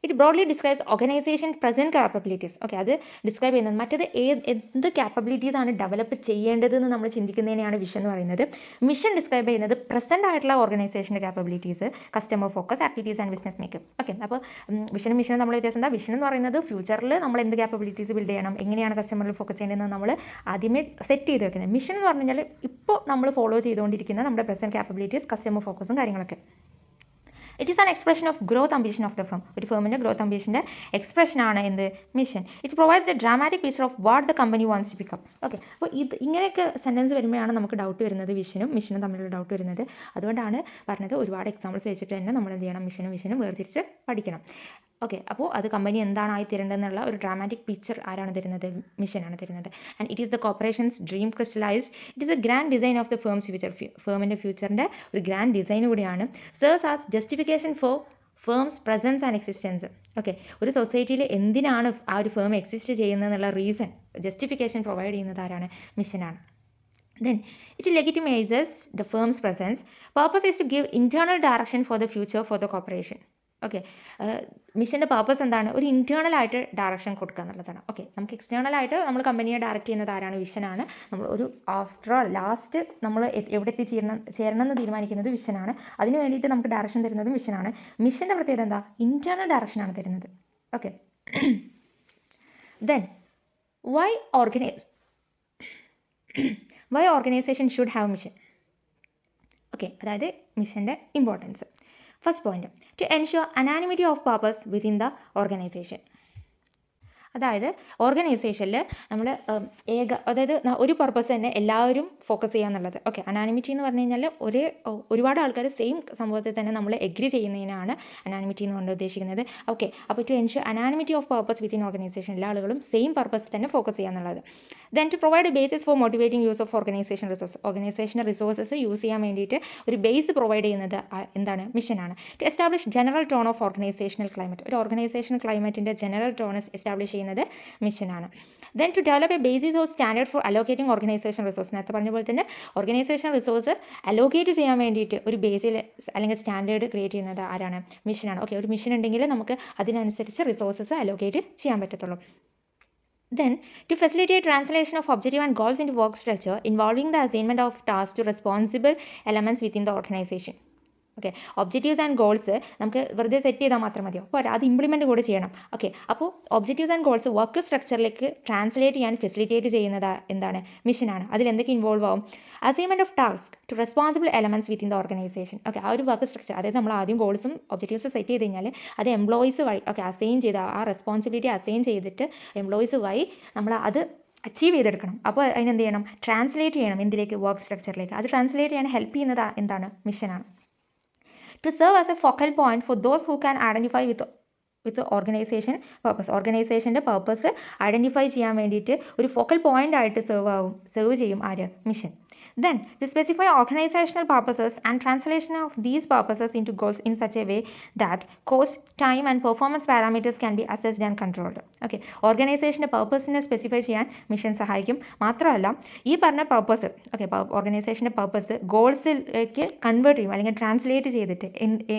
It broadly describes organisation present capabilities. Okay, അത് ഡിസ്ക്രൈബ് ചെയ്യുന്നത്. മറ്റേത് എന്ത് ക്യാപ്പബിലിറ്റീസാണ് ഡെവലപ്പ് ചെയ്യേണ്ടതെന്ന് നമ്മൾ ചിന്തിക്കുന്നതിനെയാണ് വിഷൻ എന്ന് പറയുന്നത്. മിഷൻ ഡിസ്ക്രൈബ് ചെയ്യുന്നത് പ്രസൻ്റ് ആയിട്ടുള്ള ഓർഗനൈസേഷൻ്റെ capabilities, customer focus, activities and business makeup. Okay, അപ്പോൾ വിഷനും മിഷനും നമ്മൾ വ്യത്യാസം എന്താ? വിഷൻ എന്ന് പറയുന്നത് ഫ്യൂച്ചറിൽ നമ്മൾ എന്ത് ക്യാപ്പബിലിറ്റീസ് ബിൽഡ് ചെയ്യണം, എങ്ങനെയാണ് കസ്റ്റമറിൽ ഫോക്കസ് ചെയ്യേണ്ടതെന്ന് നമ്മൾ ആദ്യമേ സെറ്റ് ചെയ്ത് വെക്കുന്നത്. മിഷൻ എന്ന് പറഞ്ഞു കഴിഞ്ഞാൽ ഇപ്പോൾ നമ്മൾ ഫോളോ ചെയ്തുകൊണ്ടിരിക്കുന്ന നമ്മുടെ പ്രസൻറ്റ് ക്യാപ്പബിലിറ്റീസ്, കസ്റ്റമർ ഫോക്കസും കാര്യങ്ങളൊക്കെ. It is an expression of growth ambition of the firm. ഒരു ഫേമിൻ്റെ ഗ്രോത്ത് അംബിഷൻ്റെ എക്സ്പ്രഷനാണ് എന്ത്? Mission. It provides a dramatic picture of what the company wants to become. Okay, അപ്പോൾ ഇങ്ങനെയൊക്കെ സെൻറ്റൻസ് വരുമ്പോഴാണ് നമുക്ക് ഡൗട്ട് വരുന്നത്, വിഷനും മിഷനും തമ്മിലുള്ള ഡൗട്ട് വരുന്നത്. അതുകൊണ്ടാണ് പറഞ്ഞത് ഒരുപാട് എക്സാമ്പിൾസ് വെച്ചിട്ട് തന്നെ നമ്മൾ എന്ത് ചെയ്യണം? മിഷനും വേർതിരിച്ച് പഠിക്കണം. ഓക്കെ, അപ്പോൾ അത് കമ്പനി എന്താണ് ആയിത്തീരേണ്ടതെന്നുള്ള ഒരു ഡ്രാമാറ്റിക് പിക്ചർ ആരാണ് തരുന്നത്? മിഷനാണ് തരുന്നത്. And it is the corporation's dream crystallized. It is a grand design of the firm's future. ഫേമിൻ്റെ ഫ്യൂച്ചറിൻ്റെ ഒരു ഗ്രാൻഡ് ഡിസൈൻ കൂടിയാണ്. Serves as justification for firm's presence and existence. Okay, ഒരു സൊസൈറ്റിയിൽ എന്തിനാണ് ആ ഒരു ഫേം എക്സിസ്റ്റ് ചെയ്യുന്നതെന്നുള്ള റീസൺ, ജസ്റ്റിഫിക്കേഷൻ പ്രൊവൈഡ് ചെയ്യുന്നത് ആരാണ്? മിഷനാണ്. Then it legitimizes the firm's presence. Purpose is to give internal direction for the future for the corporation. Okay, മിഷൻ്റെ പർപ്പസ് എന്താണ്? ഒരു ഇൻറ്റേർണലായിട്ട് ഡയറക്ഷൻ കൊടുക്കുക എന്നുള്ളതാണ്. ഓക്കെ, നമുക്ക് എക്സ്റ്റേണലായിട്ട് നമ്മൾ കമ്പനിയെ ഡയറക്റ്റ് ചെയ്യുന്നത് ആരാണ്? വിഷനാണ്. നമ്മൾ ഒരു ആഫ്റ്റർ ഓൾ ലാസ്റ്റ് നമ്മൾ എവിടെ ചേരണം എന്ന് തീരുമാനിക്കുന്നത് വിഷനാണ്. അതിന് വേണ്ടിയിട്ട് നമുക്ക് ഡയറക്ഷൻ തരുന്നതും വിഷനാണ്. മിഷൻ്റെ പ്രത്യേകത എന്താ? ഇൻറ്റേർണൽ ഡയറക്ഷനാണ് തരുന്നത്. Okay, then why organisation should have mission. Okay, അതായത് മിഷൻ്റെ importance. First point, to ensure അനാനിമിറ്റി of purpose within the organisation. അതായത് ഓർഗനൈസേഷനിൽ നമ്മൾ അതായത് ഒരു പർപ്പസ് തന്നെ എല്ലാവരും ഫോക്കസ് ചെയ്യുക എന്നുള്ളത്. ഓക്കെ, അനാനിമിറ്റി എന്ന് പറഞ്ഞു കഴിഞ്ഞാൽ ഒരുപാട് ആൾക്കാർ സെയിം സംഭവത്തിൽ തന്നെ നമ്മൾ എഗ്രി ചെയ്യുന്നതിനാണ് അനാനിമിറ്റി എന്നുകൊണ്ട് ഉദ്ദേശിക്കുന്നത്. ഓക്കെ, അപ്പോൾ to ensure അനാനിമിറ്റി of purpose within organisation, എല്ലാ ആളുകളും സെയിം പർപ്പസ് തന്നെ ഫോക്കസ് ചെയ്യുക എന്നുള്ളത്. Then to provide a basis for motivating use of organisation resources use ചെയ്യാൻ വേണ്ടിയിട്ട് ഒരു ബേസ് പ്രൊവൈഡ് ചെയ്യുന്നത് എന്താണ്? മിഷനാണ്. To establish general tone of organisational climate, ഒരു ഓർഗനൈസേഷണൽ ക്ലൈമറ്റിൻ്റെ ജനറൽ ടോൺ എസ്റ്റാബ്ലിഷ് ചെയ്യുന്നത് മിഷനാണ്. Then to develop a basis of standard for allocating organisation resource. നേരത്തെ പറഞ്ഞ പോലെ തന്നെ ഓർഗനൈസേഷൻ റിസോഴ്സ് അലോക്കേറ്റ് ചെയ്യാൻ വേണ്ടിയിട്ട് ഒരു ബേസിൽ അല്ലെങ്കിൽ സ്റ്റാൻഡേർഡ് ക്രിയേറ്റ് ചെയ്യുന്നത് ആരാണ്? മിഷനാണ്. ഓക്കെ, ഒരു മിഷൻ ഉണ്ടെങ്കിൽ നമുക്ക് അതിനനുസരിച്ച് റിസോഴ്സസ് അലോക്കേറ്റ് ചെയ്യാൻ പറ്റത്തുള്ളൂ. Then, to facilitate translation of objective and goals into work structure involving the assignment of tasks to responsible elements within the organization. Okay, objectives and goals നമുക്ക് വെറുതെ സെറ്റ് ചെയ്താൽ മാത്രം മതിയോ? പോരാ, അത് ഇംപ്ലിമെൻറ്റ് കൂടെ ചെയ്യണം. ഓക്കെ, അപ്പോൾ ഒബ്ജക്റ്റീവ്സ് ആൻഡ് ഗോൾസ് വർക്ക് സ്ട്രക്ചറിലേക്ക് ട്രാൻസ്ലേറ്റ് ചെയ്യാൻ ഫെസിലിറ്റേറ്റ് ചെയ്യുന്നത് എന്താണ്? മിഷനാണ്. അതിൽ എന്തൊക്കെ ഇൻവോൾവ് ആവും? Assignment of task to responsible elements within the organisation. Okay, ആ ഒരു വർക്ക് സ്ട്രക്ചർ, അതായത് നമ്മൾ ആദ്യം ഗോൾസും ഒബ്ജക്റ്റീവ്സ് സെറ്റ് ചെയ്ത് കഴിഞ്ഞാൽ അത് എംപ്ലോയീസ് വഴി അസൈൻ ചെയ്ത് ആ റെസ്പോൺസിബിലിറ്റി അസൈൻ ചെയ്തിട്ട് എംപ്ലോയീസ് വഴി നമ്മൾ അത് അച്ചീവ് ചെയ്തെടുക്കണം. അപ്പോൾ അതിനെന്ത് ചെയ്യണം? ട്രാൻസ്ലേറ്റ് ചെയ്യണം. എന്തിലേക്ക്? വർക്ക് സ്ട്രക്ചറിലേക്ക്. അത് ട്രാൻസ്ലേറ്റ് ചെയ്യാൻ ഹെൽപ്പ് ചെയ്യുന്നത് എന്താണ്? മിഷനാണ്. To serve as a focal point for those who can identify with organisation purpose. ഓർഗനൈസേഷൻ്റെ പർപ്പസ് ഐഡൻറ്റിഫൈ ചെയ്യാൻ വേണ്ടിയിട്ട് ഒരു ഫോക്കൽ പോയിന്റ് ആയിട്ട് സെർവ് ചെയ്യും ആര്? Mission. Then, to specify organizational purposes and translation of these purposes into goals in such a way that cost, time and performance parameters can be assessed and controlled. Okay, ഓർഗനൈസേഷൻ്റെ പർപ്പസിനെ specify ചെയ്യാൻ mission സഹായിക്കും. മാത്രമല്ല ഈ പറഞ്ഞ purpose, okay, ഓർഗനൈസേഷൻ്റെ purpose ഗോൾസിലേക്ക് convert ചെയ്യും അല്ലെങ്കിൽ ട്രാൻസ്ലേറ്റ് ചെയ്തിട്ട്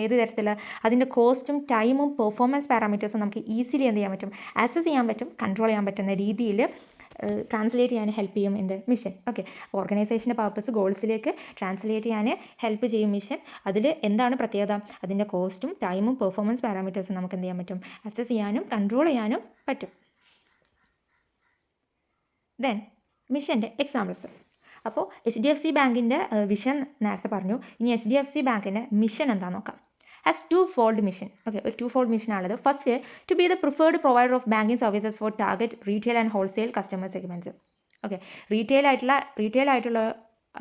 ഏത് തരത്തിൽ അതിൻ്റെ കോസ്റ്റും ടൈമും പെർഫോമൻസ് പാരാമീറ്റേഴ്സും നമുക്ക് ഈസിലി എന്ത് ചെയ്യാൻ പറ്റും? ആക്സസ് ചെയ്യാൻ പറ്റും, കൺട്രോൾ ചെയ്യാൻ പറ്റുന്ന രീതിയിൽ ട്രാൻസ്ലേറ്റ് ചെയ്യാൻ ഹെൽപ്പ് ചെയ്യും എന്ത്? മിഷൻ. ഓക്കെ, ഓർഗനൈസേഷൻ്റെ പർപ്പസ് ഗോൾസിലേക്ക് ട്രാൻസ്ലേറ്റ് ചെയ്യാൻ ഹെൽപ്പ് ചെയ്യും മിഷൻ. അതിൽ എന്താണ് പ്രത്യേകത? അതിൻ്റെ കോസ്റ്റും ടൈമും പെർഫോമൻസ് പാരാമീറ്റേഴ്സും നമുക്ക് എന്ത് ചെയ്യാൻ പറ്റും? അസസ് ചെയ്യാനും കൺട്രോൾ ചെയ്യാനും പറ്റും. ദെൻ മിഷൻ്റെ എക്സാമ്പിൾസ്. അപ്പോൾ HDFC ബാങ്കിൻ്റെ വിഷൻ നേരത്തെ പറഞ്ഞു. ഇനി HDFC ബാങ്കിൻ്റെ മിഷൻ എന്താണെന്ന് നോക്കാം. has two-fold mission. Okay, ഒരു two-fold mission ആണുള്ളത്. First, to be the preferred provider of banking services for target retail and wholesale customer segments. Okay, retail ആയിട്ടുള്ള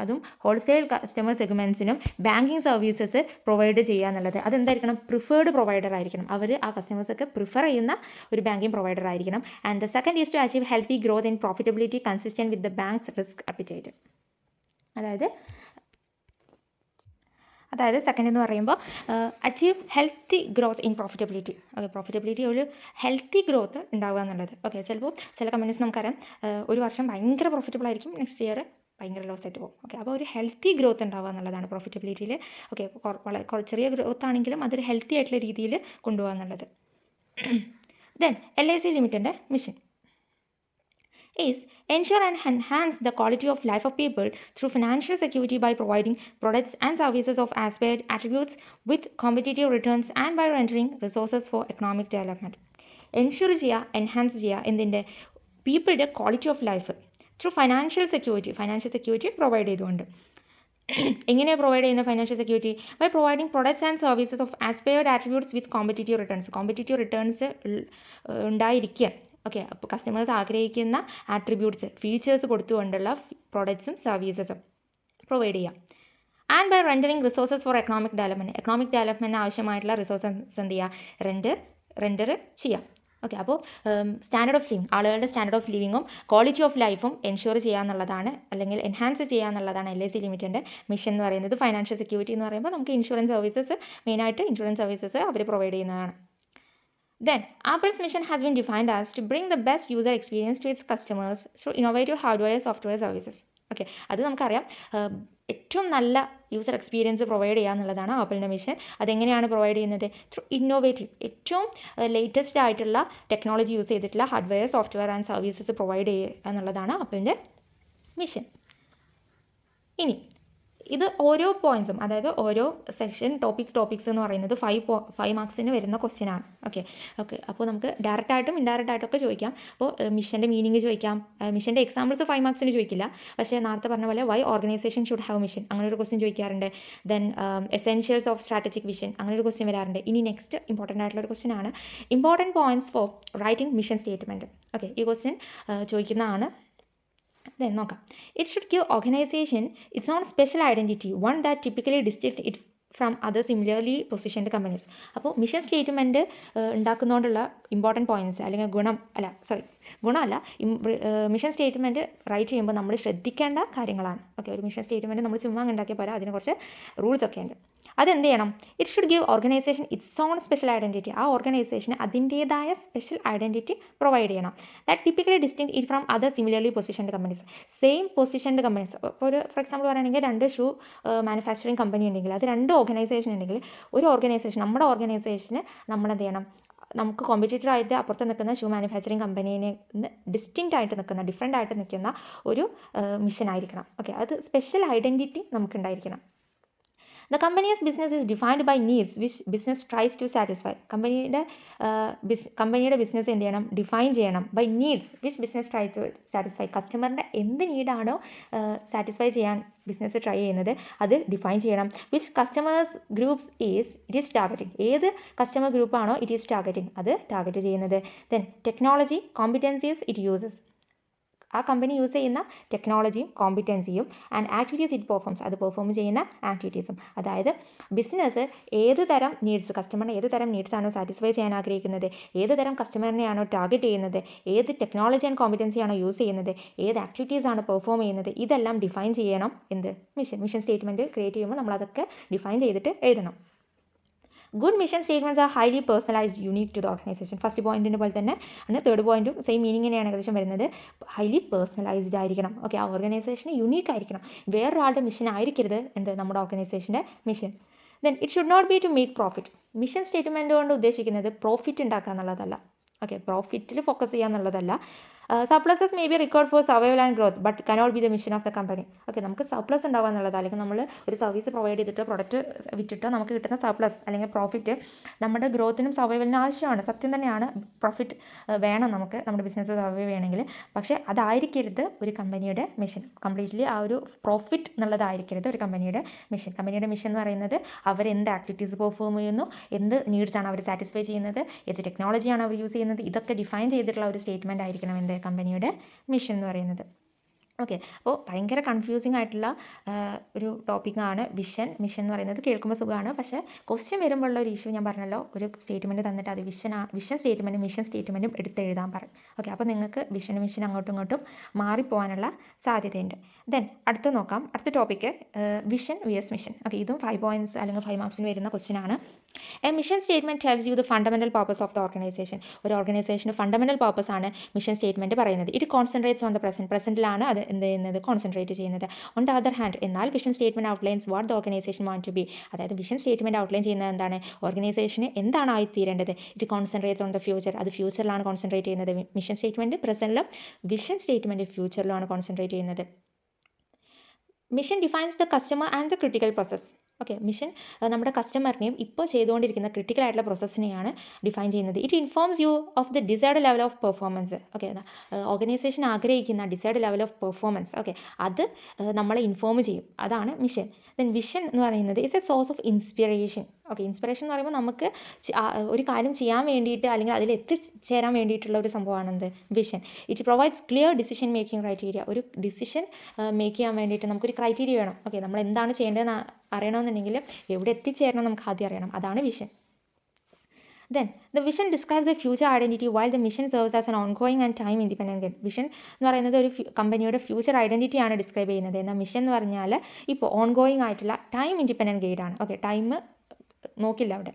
അതും ഹോൾസെയിൽ കസ്റ്റമർ സെഗ്മെൻറ്റ്സിനും ബാങ്കിങ് സർവീസസ് പ്രൊവൈഡ് ചെയ്യുക എന്നുള്ളത് അതെന്തായിരിക്കണം? പ്രിഫേർഡ് പ്രൊവൈഡർ ആയിരിക്കണം. അവർ ആ കസ്റ്റമേഴ്സൊക്കെ prefer ചെയ്യുന്ന ഒരു ബാങ്കിങ് പ്രൊവൈഡർ ആയിരിക്കണം. And the second is to achieve healthy growth in profitability consistent with the bank's risk appetite. അതായത് സെക്കൻഡ് എന്ന് പറയുമ്പോൾ achieve healthy growth in profitability. Okay, profitability ഒരു ഹെൽത്തി ഗ്രോത്ത് ഉണ്ടാവുക എന്നുള്ളത്. ഓക്കെ, ചിലപ്പോൾ ചില കമ്പനീസ് നമുക്കറിയാം ഒരു വർഷം ഭയങ്കര പ്രോഫിറ്റബിൾ ആയിരിക്കും, നെക്സ്റ്റ് ഇയർ ഭയങ്കര ലോസ് ആയിട്ട് പോകും. ഓക്കെ, അപ്പോൾ ഒരു ഹെൽത്തി ഗ്രോത്ത് ഉണ്ടാവുക എന്നുള്ളതാണ് പ്രോഫിറ്റബിലിറ്റിയിൽ. ഓക്കെ, വളരെ ചെറിയ ഗ്രോത്ത് ആണെങ്കിലും അതൊരു ഹെൽത്തി ആയിട്ടുള്ള രീതിയിൽ കൊണ്ടുപോകുക എന്നുള്ളത്. ദെൻ LIC ലിമിറ്റഡിൻ്റെ mission is ensure and enhance the quality of life of people through financial security by providing products and services of aspired attributes with competitive returns and by rendering resources for economic development. Ensure ചെയ്യുക, enhance ചെയ്യുക എന്തിൻ്റെ? പീപ്പിളുടെ quality of life through financial security provide ചെയ്തുകൊണ്ട്. എങ്ങനെയാണ് provide ചെയ്യുന്ന financial security? By providing products and services of aspired attributes with competitive returns ഉണ്ടായിരിക്കുക. Okay, അപ്പോൾ customers ആഗ്രഹിക്കുന്ന ആട്രിബ്യൂട്ട്സ് ഫീച്ചേഴ്സ് കൊടുത്തുകൊണ്ടുള്ള പ്രോഡക്ട്സും സർവീസസും പ്രൊവൈഡ് ചെയ്യാം. And by rendering resources for economic ഡെവലപ്മെൻറ്റിന് ആവശ്യമായിട്ടുള്ള റിസോഴ്സസ് എന്ത് ചെയ്യുക? റെൻഡർ ചെയ്യാം. ഓക്കെ, അപ്പോൾ സ്റ്റാൻഡേർഡ് ഓഫ് ലിവിങ്, ആളുകളുടെ സ്റ്റാൻഡേർഡ് ഓഫ് ലിവിങ്ങും ക്വാളിറ്റി ഓഫ് ലൈഫും എൻഷുർ ചെയ്യുക എന്നുള്ളതാണ്, അല്ലെങ്കിൽ എൻഹാൻസ് ചെയ്യുക എന്നുള്ളതാണ് LIC ലിമിറ്റഡിൻ്റെ മിഷൻ എന്ന് പറയുന്നത്. ഫൈനാൻഷ്യൽ സെക്യൂരിറ്റി എന്ന് പറയുമ്പോൾ നമുക്ക് ഇൻഷുറൻസ് സർവീസസ്, മെയിനായിട്ട് ഇൻഷുറൻസ് സർവീസസ് അവർ പ്രൊവൈഡ് ചെയ്യുന്നതാണ്. Then, Apple's mission has been defined as to bring the best user experience to its customers through innovative hardware, software services. Okay, അത് നമുക്കറിയാം ഏറ്റവും നല്ല യൂസർ എക്സ്പീരിയൻസ് പ്രൊവൈഡ് ചെയ്യുക എന്നുള്ളതാണ് ആപ്പിളിൻ്റെ മിഷൻ. അതെങ്ങനെയാണ് പ്രൊവൈഡ് ചെയ്യുന്നത്? ത്രൂ ഇന്നോവേറ്റീവ്, ഏറ്റവും ലേറ്റസ്റ്റ് ആയിട്ടുള്ള ടെക്നോളജി യൂസ് ചെയ്തിട്ടുള്ള hardware, software and services provide ചെയ്യുക എന്നുള്ളതാണ് ആപ്പിളിൻ്റെ മിഷൻ. ഇനി ഇത് ഓരോ പോയിൻറ്സും, അതായത് ഓരോ സെക്ഷൻ ടോപ്പിക്സ് എന്ന് പറയുന്നത് 5 മാർക്സിന് വരുന്ന ക്വസ്റ്റ്യൻ ആണ്. ഓക്കെ, അപ്പോൾ നമുക്ക് ഡയറക്റ്റായിട്ടും ഇൻഡയറക്റ്റായിട്ടൊക്കെ ചോദിക്കാം. അപ്പോൾ മിഷൻ്റെ മീനിങ് ചോദിക്കാം. മിഷൻ്റെ എക്സാമ്പിൾസ് 5 മാർക്സിന് ചോദിക്കില്ല, പക്ഷേ നേരത്തെ പറഞ്ഞ പോലെ why organisation should have mission അങ്ങനെ ഒരു ക്വസ്റ്റ്യൻ ചോദിക്കാറുണ്ട്. Then essentials of strategic vision അങ്ങനെ ഒരു ക്വസ്റ്റ്യൻ വരാറുണ്ട്. ഇനി നെക്സ്റ്റ് ഇമ്പോർട്ടൻ്റ് ആയിട്ടുള്ള ഒരു ക്വസ്റ്റ്യൻ ആണ് important points for writing mission statement. Okay, ഈ ക്വസ്റ്റ്യൻ ചോദിക്കുന്നതാണ്. Then നോക്കാം. It should give organization its own special identity, one that typically distinct it from other similarly positioned companies. അപ്പോൾ mission statement ഉണ്ടാക്കുന്നതുകൊണ്ടുള്ള important points അല്ലെങ്കിൽ ഗുണമല്ല, mission statement right ചെയ്യുമ്പോൾ നമ്മൾ ശ്രദ്ധിക്കേണ്ട കാര്യങ്ങളാണ്. Okay, ഒരു മിഷൻ സ്റ്റേറ്റ്മെൻറ്റ് നമ്മൾ ചുമ്മാ ഉണ്ടാക്കിയാൽ പോരാ, അതിന് കുറച്ച് റൂൾസ് ഒക്കെ ഉണ്ട്. അതെന്ത് ചെയ്യണം? It should give organisation it's on special identity. ആ ഓർഗനൈസേഷന് അതിൻ്റേതായ സ്പെഷ്യൽ ഐഡൻറ്റിറ്റി പ്രൊവൈഡ് ചെയ്യണം. That typically distinct it from other similarly positioned companies. Same positioned companies, ഇപ്പോൾ ഒരു ഫോർ എക്സാമ്പിൾ പറയുകയാണെങ്കിൽ 2 ഷൂ മാനുഫാക്ചറിങ് കമ്പനി ഉണ്ടെങ്കിൽ അത് 2 ഓർഗനൈസേഷൻ ഉണ്ടെങ്കിൽ ഒരു ഓർഗനൈസേഷൻ, നമ്മുടെ ഓർഗനൈസേഷന് നമ്മളെന്ത് ചെയ്യണം? നമുക്ക് കോമ്പറ്റീറ്റർ ആയിട്ട് അപ്പുറത്ത് നിൽക്കുന്ന ഷൂ മാനുഫാക്ചറിങ് കമ്പനീനെ ഡിസ്റ്റിങ്ക്റ്റ് ആയിട്ട് നിൽക്കുന്ന, ഡിഫറെൻ്റ് ആയിട്ട് നിൽക്കുന്ന ഒരു മിഷൻ ആയിരിക്കണം. ഓക്കെ, അത് സ്പെഷ്യൽ ഐഡൻറ്റിറ്റി നമുക്കുണ്ടായിരിക്കണം. The company's business is defined by needs which business tries to satisfy. കമ്പനിയുടെ ബിസിനസ് എന്ത് ചെയ്യണം, ഡിഫൈൻ ചെയ്യണം by needs which business try to satisfy. കസ്റ്റമറിൻ്റെ എന്ത് നീഡാണോ സാറ്റിസ്ഫൈ ചെയ്യാൻ ബിസിനസ് ട്രൈ ചെയ്യുന്നത് അത് ഡിഫൈൻ ചെയ്യണം. Which customers groups it is targeting. ഏത് കസ്റ്റമർ ഗ്രൂപ്പാണോ ഇറ്റ് ഈസ് ടാർഗറ്റിംഗ് അത് ടാർഗറ്റ് ചെയ്യുന്നത്. Then technology competencies it uses. ആ കമ്പനി യൂസ് ചെയ്യുന്ന ടെക്നോളജിയും കോമ്പിറ്റൻസിയും ആൻഡ് ആക്ടിവിറ്റീസ് ഇറ്റ് പെർഫോംസ്, അത് പെർഫോം ചെയ്യുന്ന ആക്ടിവിറ്റീസും. അതായത് ബിസിനസ് ഏത് തരം നീഡ്സ്, കസ്റ്റമറിന് ഏത് തരം നീഡ്സ് ആണോ സാറ്റിസ്ഫൈ ചെയ്യാൻ ആഗ്രഹിക്കുന്നത്, ഏത് തരം കസ്റ്റമറിനെയാണോ ടാർഗറ്റ് ചെയ്യുന്നത്, ഏത് ടെക്നോളജി ആൻഡ് കോമ്പിറ്റൻസി ആണോ യൂസ് ചെയ്യുന്നത്, ഏത് ആക്ടിവിറ്റീസ് ആണ് പെർഫോം ചെയ്യുന്നത്, ഇതെല്ലാം ഡിഫൈൻ ചെയ്യണം എന്ത് മിഷൻ സ്റ്റേറ്റ്മെൻറ്റ് ക്രിയേറ്റ് ചെയ്യുമ്പോൾ നമ്മളതൊക്കെ ഡിഫൈൻ ചെയ്തിട്ട് എഴുതണം. Good mission statements are highly personalised unique to the organisation. First പോയിന്റിൻ്റെ പോലെ തന്നെ ആണ് തേർഡ് പോയിന്റും സെയിം മീനിങ് തന്നെയാണ് ഏകദേശം വരുന്നത്. ഹൈലി പേഴ്സണലൈസ്ഡ് ആയിരിക്കണം. ഓക്കെ, ആ ഓർഗനൈസേഷന് യുണീക്ക് ആയിരിക്കണം. വേറൊരാളുടെ മിഷൻ ആയിരിക്കരുത് എന്ത് നമ്മുടെ ഓർഗനൈസേഷൻ്റെ mission. Then it should not be to make profit. Mission statement കൊണ്ട് ഉദ്ദേശിക്കുന്നത് പ്രോഫിറ്റ് ഉണ്ടാക്കുക എന്നുള്ളതല്ല. ഓക്കെ, പ്രോഫിറ്റിൽ ഫോക്കസ് ചെയ്യുക എന്നുള്ളതല്ല. Surpluses may be record four survival and growth but cannot be the mission of the company. Okay, നമുക്ക് surplus ഉണ്ടാവുക എന്നുള്ളത്, അല്ലെങ്കിൽ നമ്മൾ ഒരു സർവീസ് പ്രൊവൈഡ് ചെയ്തിട്ട് പ്രൊഡക്റ്റ് വിറ്റിട്ട് നമുക്ക് കിട്ടുന്ന സർപ്ലസ് അല്ലെങ്കിൽ പ്രോഫിറ്റ് നമ്മുടെ ഗ്രോത്തിനും സർവൈവലിനും ആവശ്യമാണ്. സത്യം തന്നെയാണ്, പ്രോഫിറ്റ് വേണം നമുക്ക് നമ്മുടെ ബിസിനസ് സർവൈവ് ചെയ്യണമെങ്കിൽ. പക്ഷേ അതായിരിക്കരുത് ഒരു കമ്പനിയുടെ മിഷൻ. കംപ്ലീറ്റ്ലി ആ ഒരു പ്രോഫിറ്റ് എന്നുള്ളതായിരിക്കരുത് ഒരു കമ്പനിയുടെ മിഷൻ. കമ്പനിയുടെ മിഷൻ എന്ന് പറയുന്നത് അവരെന്ത് ആക്ടിവിറ്റീസ് പെർഫോം ചെയ്യുന്നു, എന്ത് നീഡ്സ് ആണ് അവർ സാറ്റിസ്ഫൈ ചെയ്യുന്നത്, ഏത് ടെക്നോളജിയാണ് അവർ യൂസ് ചെയ്യുന്നത്, ഇതൊക്കെ ഡിഫൈൻ ചെയ്തിട്ടുള്ള ഒരു സ്റ്റേറ്റ്മെൻറ്റ് ആയിരിക്കണം എന്ത് കമ്പനിയുടെ മിഷൻ എന്ന് പറയുന്നത്. ഓക്കെ, അപ്പോൾ ഭയങ്കര കൺഫ്യൂസിങ് ആയിട്ടുള്ള ഒരു ടോപ്പിക്കാണ് മിഷൻ എന്ന് പറയുന്നത്. കേൾക്കുമ്പോൾ സുഖമാണ്, പക്ഷേ ക്വസ്റ്റ്യൻ വരുമ്പോഴുള്ള ഒരു ഇഷ്യൂ ഞാൻ പറഞ്ഞല്ലോ, ഒരു സ്റ്റേറ്റ്മെൻറ്റ് തന്നിട്ട് അത് വിഷൻ സ്റ്റേറ്റ്മെൻറ്റും മിഷൻ സ്റ്റേറ്റ്മെൻറ്റും എടുത്തെഴുതാൻ പറയും. ഓക്കെ, അപ്പോൾ നിങ്ങൾക്ക് മിഷൻ അങ്ങോട്ടും ഇങ്ങോട്ടും മാറിപ്പോകാനുള്ള സാധ്യതയുണ്ട്. ദെൻ അടുത്ത് നോക്കാം, അടുത്ത topic vision vs mission. Okay, ഇതും 5 പോയിൻറ്റ്സ് അല്ലെങ്കിൽ 5 മാർക്സിന് വരുന്ന ക്വസ്റ്റ്യൻ ആണ്. A mission statement tells you the fundamental purpose of the organisation. ഒരു ഓർഗനൈസേഷൻ്റെ ഫണ്ടമെൻ്റൽ പർപ്പസ് ആണ് മിഷൻ സ്റ്റേറ്റ്മെൻറ്റ് പറയുന്നത്. ഇറ്റ് കോൺസെൻട്രേറ്റ്സ് ഓൺ ദ പ്രസൻറ്റിലാണ് അത് എന്ത് ചെയ്യുന്നത്, കോൺസെൻട്രേറ്റ് ചെയ്യുന്നത്. ഓൺ ദ അതർ ഹാൻഡ് എന്നാൽ vision statement outlines what the organisation want to be. അതായത് വിഷൻ സ്റ്റേറ്റ്മെൻറ്റ് ഔട്ട്ലൈൻ ചെയ്യുന്നത് എന്താണ്, ഓർഗനൈസേഷന് എന്താണ് ആയിത്തീരേണ്ടത്. It concentrates on the future, അത് ഫ്യൂച്ചറിലാണ് കോൺസെൻട്രേറ്റ് ചെയ്യുന്നത്. മിഷൻ സ്റ്റേറ്റ്മെൻറ്റ് പ്രസൻറ്റിലും വിഷൻ സ്റ്റേറ്റ്മെൻറ്റ് ഫ്യൂച്ചറിലുമാണ് കോൺസെൻട്രേറ്റ് ചെയ്യുന്നത്. Mission defines the customer and the critical process. Okay, mission നമ്മുടെ കസ്റ്റമറിനെയും ഇപ്പോൾ ചെയ്തുകൊണ്ടിരിക്കുന്ന ക്രിട്ടിക്കൽ ആയിട്ടുള്ള പ്രോസസ്സിനെയാണ് ഡിഫൈൻ ചെയ്യുന്നത്. It informs you of the desired level of performance. Okay, organisation ആഗ്രഹിക്കുന്ന desired level of performance, okay, അത് നമ്മളെ ഇൻഫോം ചെയ്യും. അതാണ് മിഷൻ. ദെൻ വിഷൻ എന്ന് പറയുന്നത് is A source of inspiration. Okay, inspiration എന്ന് പറയുമ്പോൾ നമുക്ക് ഒരു കാര്യം ചെയ്യാൻ വേണ്ടിയിട്ട് അല്ലെങ്കിൽ അതിൽ എത്തിച്ചേരാൻ വേണ്ടിയിട്ടുള്ള ഒരു സംഭവമാണ് എന്ത് vision. It provides clear decision making criteria. ഒരു ഡിസിഷൻ മേക്ക് ചെയ്യാൻ വേണ്ടിയിട്ട് നമുക്കൊരു ക്രൈറ്റീരിയ വേണം. ഓക്കെ, നമ്മൾ എന്താണ് ചെയ്യേണ്ടതെന്ന് അറിയണമെന്നുണ്ടെങ്കിൽ എവിടെ എത്തിച്ചേരണം നമുക്ക് ആദ്യം അറിയണം. അതാണ് vision. Then the vision describes a future identity while the mission serves as an ongoing and time independent guide. Vision എന്ന് പറയുന്നത് ഒരു കമ്പനിയുടെ ഫ്യൂച്ചർ ഐഡൻറ്റിറ്റിയാണ് ഡിസ്ക്രൈബ് ചെയ്യുന്നത്. എന്നാൽ മിഷൻ എന്ന് പറഞ്ഞാൽ ഇപ്പോൾ ഓൺഗോയിങ് ആയിട്ടുള്ള ടൈം ഇൻഡിപെൻഡൻറ്റ് ഗൈഡാണ്. ഓക്കെ, ടൈം നോക്കില്ല അവിടെ.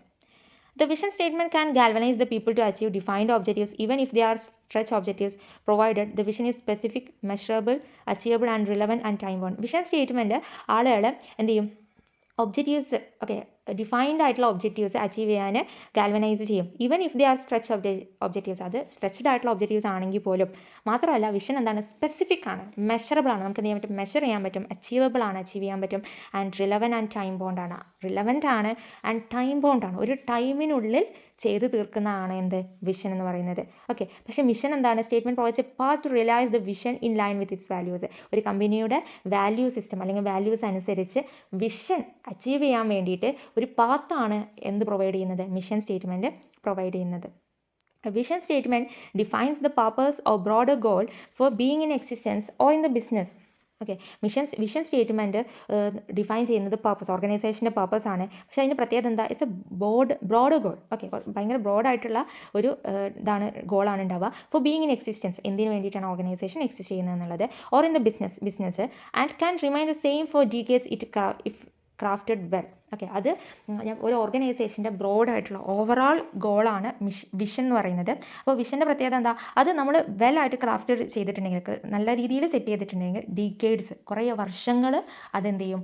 The vision statement can galvanize the people to achieve defined objectives even if they are stretch objectives provided the vision is specific, measurable, achievable and relevant and time bound. Vision statement ആളുകൾ എന്ത് ചെയ്യും, objectives, okay, defined ആയിട്ടുള്ള objectives achieve ചെയ്യാൻ galvanise ചെയ്യും. Even if they are stretch objectives, അത് stretched ആയിട്ടുള്ള objectives ആണെങ്കിൽ പോലും. മാത്രമല്ല വിഷൻ എന്താണ്, സ്പെസിഫിക് ആണ്, മെഷറബിൾ ആണ്, നമുക്ക് എന്ത് ചെയ്യാൻ പറ്റും, മെഷർ ചെയ്യാൻ പറ്റും, അച്ചീവബിൾ ആണ്, അച്ചീവ് ചെയ്യാൻ പറ്റും, and relevant and time bond ആണ്. റിലവൻറ്റ് ആണ് ആൻഡ് ടൈം ബോണ്ട് ആണ്, ഒരു ടൈമിനുള്ളിൽ ചെയ്ത് തീർക്കുന്നതാണ് എന്ത് വിഷൻ എന്ന് പറയുന്നത്. ഓക്കെ, പക്ഷേ മിഷൻ എന്താണ്, statement provides a path to realise the vision in line with its values. ഒരു കമ്പനിയുടെ വാല്യൂ സിസ്റ്റം അല്ലെങ്കിൽ വാല്യൂസ് അനുസരിച്ച് വിഷൻ അച്ചീവ് ചെയ്യാൻ വേണ്ടിയിട്ട് ഒരു പാത്താണ് എന്ത് പ്രൊവൈഡ് ചെയ്യുന്നത്, മിഷൻ സ്റ്റേറ്റ്മെൻറ്റ് പ്രൊവൈഡ് ചെയ്യുന്നത്. A vision statement defines the purpose or broader goal for being in existence or in the business. Okay, vision statement define ചെയ്യുന്നത് പർപ്പസ്, ഓർഗനൈസേഷൻ്റെ പർപ്പസ് ആണ്. പക്ഷേ അതിൻ്റെ പ്രത്യേകത എന്താ, it's a broad goal. Okay, ഭയങ്കര ബ്രോഡായിട്ടുള്ള ഒരു ഇതാണ് ഗോളാണ് ഉണ്ടാവുക. ഫോർ ബീയിങ് ഇൻ എക്സിസ്റ്റൻസ്, എന്തിനു വേണ്ടിയിട്ടാണ് ഓർഗനൈസേഷൻ എക്സിസ്റ്റ് ചെയ്യുന്നത് എന്നുള്ളത്. Or in the business and can remain the same for decades if crafted well. Okay, അത് ഒരു ഓർഗനൈസേഷൻ്റെ ബ്രോഡായിട്ടുള്ള ഓവറോൾ ഗോളാണ് വിഷൻ എന്ന് പറയുന്നത്. അപ്പോൾ വിഷൻ്റെ പ്രത്യേകത എന്താ, അത് നമ്മൾ വെല്ലായിട്ട് ക്രാഫ്റ്റ് ചെയ്തിട്ടുണ്ടെങ്കിൽ, നല്ല രീതിയിൽ സെറ്റ് ചെയ്തിട്ടുണ്ടെങ്കിൽ ഡീക്കേഡ്സ്, കുറേ വർഷങ്ങൾ അതെന്ത് ചെയ്യും,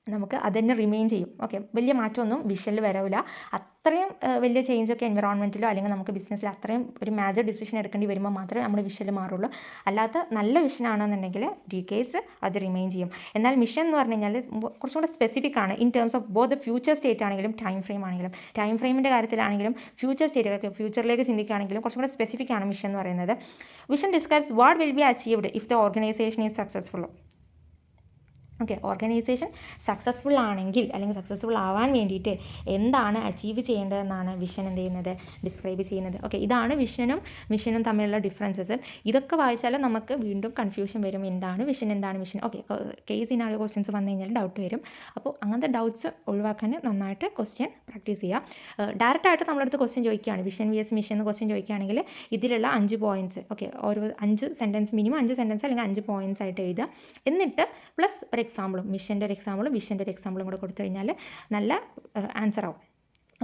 നമുക്ക് അത് തന്നെ റിമെയിൻ ചെയ്യും. ഓക്കെ, വലിയ മാറ്റമൊന്നും വിഷനിൽ വരില്ല. അത്രയും വലിയ ചേഞ്ചൊക്കെ എൻവിറോൺമെൻറ്റിലോ അല്ലെങ്കിൽ നമുക്ക് ബിസിനസ്സിൽ അത്രയും ഒരു മേജർ ഡിസിഷൻ എടുക്കേണ്ടി വരുമ്പോൾ മാത്രമേ നമ്മുടെ വിഷനിൽ മാറുള്ളൂ. അല്ലാത്ത നല്ല വിഷനാണെന്നുണ്ടെങ്കിൽ ഡീക്കേഡ്സ് അത് റിമെയിൻ ചെയ്യും. എന്നാൽ മിഷൻ എന്ന് പറഞ്ഞു കഴിഞ്ഞാൽ കുറച്ചും കൂടെ സ്പെസിഫിക് ആണ് in terms of both future state ആണെങ്കിലും ടൈം ഫ്രെയിം ആണെങ്കിലും. ടൈം ഫ്രെയിമിൻ്റെ കാര്യത്തിലാണെങ്കിലും ഫ്യൂച്ചർ സ്റ്റേറ്റ് ഫ്യൂച്ചറിലേക്ക് ചിന്തിക്കുകയാണെങ്കിലും കുറച്ചും കൂടെ സ്പെസിഫിക് ആണ് മിഷൻ എന്ന് പറയുന്നത്. Vision describes what will be achieved if the organisation is successful. Okay, organisation successful ആണെങ്കിൽ അല്ലെങ്കിൽ സക്സസ്ഫുൾ ആവാൻ വേണ്ടിയിട്ട് എന്താണ് അച്ചീവ് ചെയ്യേണ്ടതെന്നാണ് വിഷൻ എന്ത് ചെയ്യുന്നത്, ഡിസ്ക്രൈബ് ചെയ്യുന്നത്. ഓക്കെ, ഇതാണ് വിഷനും മിഷനും തമ്മിലുള്ള ഡിഫറൻസസ്. ഇതൊക്കെ വായിച്ചാൽ നമുക്ക് വീണ്ടും കൺഫ്യൂഷൻ വരും, എന്താണ് വിഷൻ എന്താണ് mission. Okay, case in all questions വന്നു കഴിഞ്ഞാൽ ഡൗട്ട് വരും. അപ്പോൾ അങ്ങനത്തെ ഡൗട്ട്സ് ഒഴിവാക്കാൻ നന്നായിട്ട് ക്വസ്റ്റ്യൻ പ്രാക്ടീസ് ചെയ്യുക. ഡയറക്റ്റായിട്ട് നമ്മളടുത്ത് ക്വസ്റ്റ്യൻ ചോദിക്കുകയാണ്, വിഷൻ വി എസ് മിഷൻ എന്ന് ക്വസ്റ്റ്യൻ ചോദിക്കുകയാണെങ്കിൽ ഇതിലുള്ള 5 പോയിൻറ്റ്സ്, ഓക്കെ, ഓരോ 5 സെൻറ്റൻസ്, മിനിമം 5 സെൻറ്റൻസ് അല്ലെങ്കിൽ 5 പോയിൻറ്റ്സ് ആയിട്ട് എഴുതുക. എന്നിട്ട് പ്ലസ് ഒരു എക്സാമ്പിളും, മിഷൻ്റെ ഒരു എക്സാമ്പിളും വിഷൻ്റെ ഒരു എക്സാമ്പിളും കൂടെ കൊടുത്തു കഴിഞ്ഞാൽ നല്ല ആൻസർ ആവും.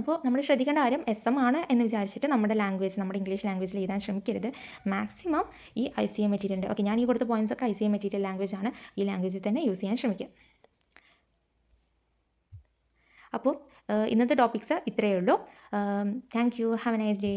അപ്പോൾ നമ്മൾ ശ്രദ്ധിക്കേണ്ട കാര്യം SM ആണ് എന്ന് വിചാരിച്ചിട്ട് നമ്മുടെ ലാംഗ്വേജ്, നമ്മുടെ ഇംഗ്ലീഷ് ലാംഗ്വേജിൽ എഴുതാൻ ശ്രമിക്കരുത്. മാക്സിമം ഈ ICA മെറ്റീരിയലിൻ്റെ, ഓക്കെ, ഞാൻ ഈ കൊടുത്ത പോയിൻറ്റ്സ് ഒക്കെ ICA മെറ്റീരിയൽ ലാംഗ്വേജ് ആണ്, ഈ ലാംഗ്വേജിൽ തന്നെ യൂസ് ചെയ്യാൻ ശ്രമിക്കുക. അപ്പോൾ ഇന്നത്തെ ടോപ്പിക്സ് ഇത്രയേ ഉള്ളൂ. Thank you, have A nice day.